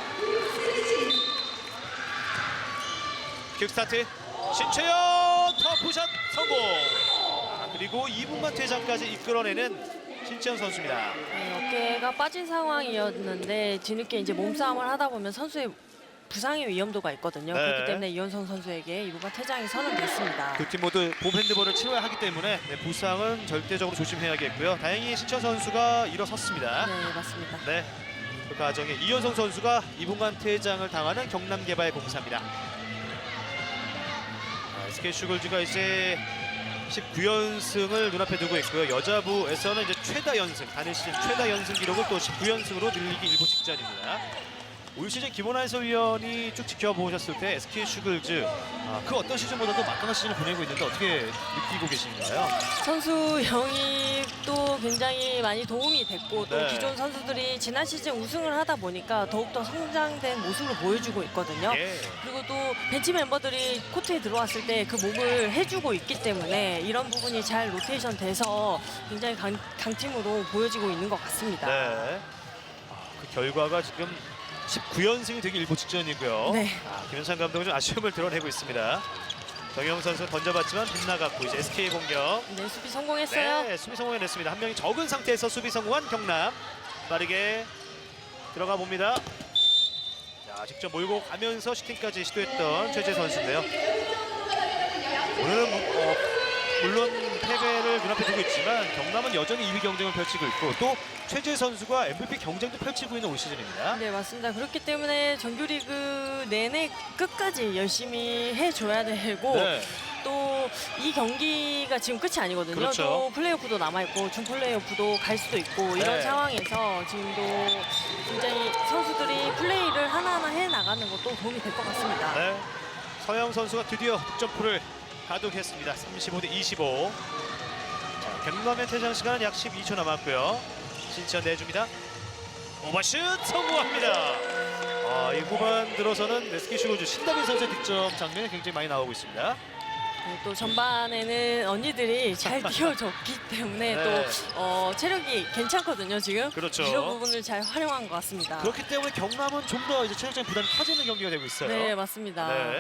[SPEAKER 1] 킥스타트 신채연 터프샷 성공. 그리고 2분간 퇴장까지 이끌어내는 신채연 선수입니다.
[SPEAKER 2] 네, 어깨가 빠진 상황이었는데 뒤늦게 이제 몸싸움을 하다 보면 선수의 부상의 위험도가 있거든요.
[SPEAKER 1] 네.
[SPEAKER 2] 그렇기 때문에 이현성 선수에게 이부가 퇴장이 선언됐습니다.
[SPEAKER 1] 두 팀 모두 봄 핸드볼을 치러야 하기 때문에 네, 부상은 절대적으로 조심해야겠고요. 다행히 신채연 선수가 일어섰습니다.
[SPEAKER 2] 네, 맞습니다.
[SPEAKER 1] 네, 그 과정에 이현성 선수가 2분간 퇴장을 당하는 경남개발공사입니다. SK 슈글즈가 이제 19연승을 눈앞에 두고 있고요. 여자부에서는 이제 최다 연승, 단일 시즌 최다 연승 기록을 또 19연승으로 늘리기 일보 직전입니다. 올 시즌 김원환 해설위원이 쭉 지켜보셨을 때 SK 슈글즈 그 어떤 시즌보다도 막강한 시즌을 보내고 있는데 어떻게 느끼고 계신가요?
[SPEAKER 2] 선수 영입도 굉장히 많이 도움이 됐고 또
[SPEAKER 1] 네.
[SPEAKER 2] 기존 선수들이 지난 시즌 우승을 하다 보니까 더욱더 성장된 모습을 보여주고 있거든요.
[SPEAKER 1] 예.
[SPEAKER 2] 그리고 또 벤치 멤버들이 코트에 들어왔을 때 그 몸을 해주고 있기 때문에 이런 부분이 잘 로테이션 돼서 굉장히 강팀으로 보여지고 있는 것 같습니다.
[SPEAKER 1] 네. 그 결과가 지금 19연승이 되기 일보 직전이고요.
[SPEAKER 2] 네.
[SPEAKER 1] 김현찬 감독은 좀 아쉬움을 드러내고 있습니다. 정영 선수 던져봤지만 빗나갔고 이제 SK 공격.
[SPEAKER 2] 네, 수비 성공했어요.
[SPEAKER 1] 네, 수비 성공해냈습니다. 한 명이 적은 상태에서 수비 성공한 경남. 빠르게 들어가 봅니다. 자, 직접 몰고 가면서 슈팅까지 시도했던 최재 선수인데요. 오늘은 물론 패배를 눈앞에 두고 있지만 경남은 여전히 2위 경쟁을 펼치고 있고 또 최재 선수가 MVP 경쟁도 펼치고 있는 올 시즌입니다.
[SPEAKER 2] 네, 맞습니다. 그렇기 때문에 정규리그 내내 끝까지 열심히 해줘야 되고
[SPEAKER 1] 네.
[SPEAKER 2] 또 이 경기가 지금 끝이 아니거든요.
[SPEAKER 1] 그렇죠.
[SPEAKER 2] 또 플레이오프도 남아있고 준플레이오프도 갈 수도 있고 이런
[SPEAKER 1] 네.
[SPEAKER 2] 상황에서 지금도 굉장히 선수들이 플레이를 하나하나 해나가는 것도 도움이 될 것 같습니다.
[SPEAKER 1] 네. 서영 선수가 드디어 득점포를 가동했습니다. 35대 25. 자, 경남의 퇴장 시간은 약 12초 남았고요. 신치현 내줍니다. 오버슛 성공합니다. 이 후반 들어서는 SK 슈글즈 신다빈 선수의 득점 장면이 굉장히 많이 나오고 있습니다.
[SPEAKER 2] 네, 또 전반에는 언니들이 잘 뛰어줬기 때문에
[SPEAKER 1] 네.
[SPEAKER 2] 또 체력이 괜찮거든요 지금.
[SPEAKER 1] 그렇죠.
[SPEAKER 2] 이런 부분을 잘 활용한 것 같습니다.
[SPEAKER 1] 그렇기 때문에 경남은 좀 더 이제 체력적인 부담이 커지는 경기가 되고 있어요.
[SPEAKER 2] 네, 맞습니다.
[SPEAKER 1] 네.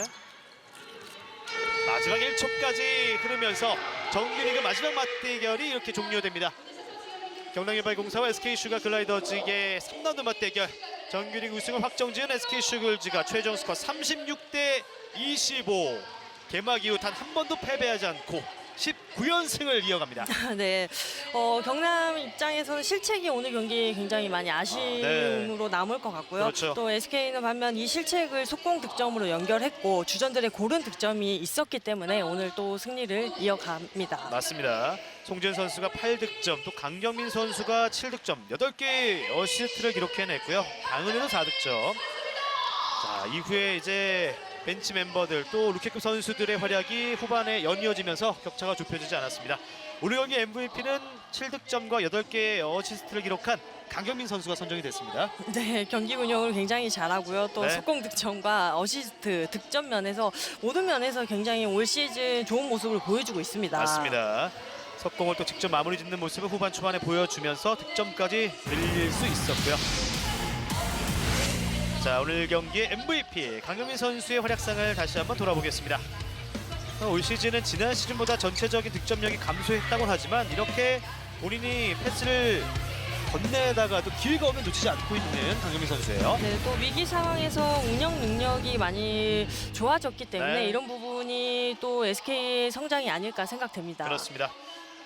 [SPEAKER 1] 마지막 1초까지 흐르면서 정규리그 마지막 맞대결이 이렇게 종료됩니다. 경남개발공사와 SK슈가 글라이더즈의 3라운드 맞대결, 정규리그 우승을 확정지은 SK슈글즈가 최종 스코어 36대 25, 개막 이후 단 한 번도 패배하지 않고 19연승을 이어갑니다.
[SPEAKER 2] 네, 경남 입장에서는 실책이 오늘 경기 굉장히 많이 아쉬움으로 남을 것 같고요.
[SPEAKER 1] 그렇죠.
[SPEAKER 2] 또 SK는 반면 이 실책을 속공 득점으로 연결했고 주전들의 고른 득점이 있었기 때문에 오늘 또 승리를 이어갑니다.
[SPEAKER 1] 맞습니다. 송지현 선수가 8득점, 또 강경민 선수가 7득점, 8개의 어시스트를 기록해냈고요. 강은혜도 4득점. 자, 이후에 이제 벤치 멤버들 또 루키급 선수들의 활약이 후반에 연이어지면서 격차가 좁혀지지 않았습니다. 오늘 경기 MVP는 7득점과 8개의 어시스트를 기록한 강경민 선수가 선정이 됐습니다.
[SPEAKER 2] 네, 경기 운영을 굉장히 잘하고요. 또
[SPEAKER 1] 네.
[SPEAKER 2] 속공 득점과 어시스트, 득점 면에서 모든 면에서 굉장히 올 시즌 좋은 모습을 보여주고 있습니다.
[SPEAKER 1] 맞습니다. 석공을 또 직접 마무리 짓는 모습을 후반 초반에 보여주면서 득점까지 늘릴 수 있었고요. 자, 오늘 경기의 MVP 강경민 선수의 활약상을 다시 한번 돌아보겠습니다. 올 시즌은 지난 시즌보다 전체적인 득점력이 감소했다고 하지만 이렇게 본인이 패스를 건네다가도 기회가 오면 놓치지 않고 있는 강경민 선수예요.
[SPEAKER 2] 네, 또 위기 상황에서 운영 능력이 많이 좋아졌기 때문에
[SPEAKER 1] 네.
[SPEAKER 2] 이런 부분이 또 SK의 성장이 아닐까 생각됩니다.
[SPEAKER 1] 그렇습니다.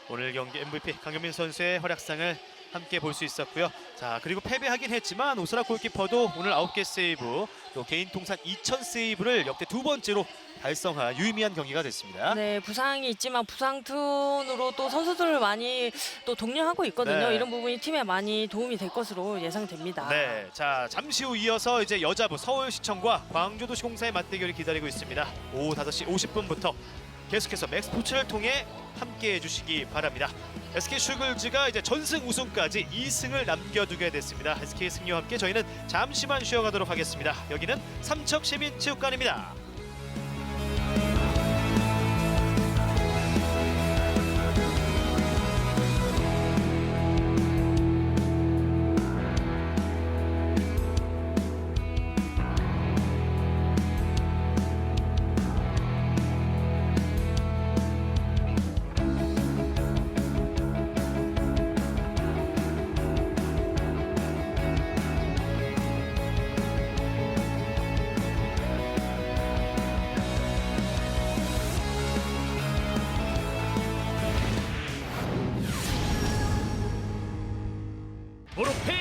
[SPEAKER 1] 오늘 경기 MVP 강경민 선수의 활약상을 함께 볼 수 있었고요. 자, 그리고 패배하긴 했지만 오스라 골키퍼도 오늘 9개 세이브, 또 개인 통산 2000 세이브를 역대 두 번째로 달성한 유의미한 경기가 됐습니다.
[SPEAKER 2] 네, 부상이 있지만 부상 툰으로 또 선수들을 많이 또 독려하고 있거든요.
[SPEAKER 1] 네.
[SPEAKER 2] 이런 부분이 팀에 많이 도움이 될 것으로 예상됩니다.
[SPEAKER 1] 네, 자, 잠시 후 이어서 이제 여자부 서울시청과 광주도시공사의 맞대결이 기다리고 있습니다. 오후 5시 50분부터 계속해서 맥스포츠를 통해 함께해 주시기 바랍니다. SK슈글즈가 이제 전승 우승까지 2승을 남겨두게 됐습니다. SK 승리와 함께 저희는 잠시만 쉬어가도록 하겠습니다. 여기는 삼척시민체육관입니다.
[SPEAKER 5] 모로페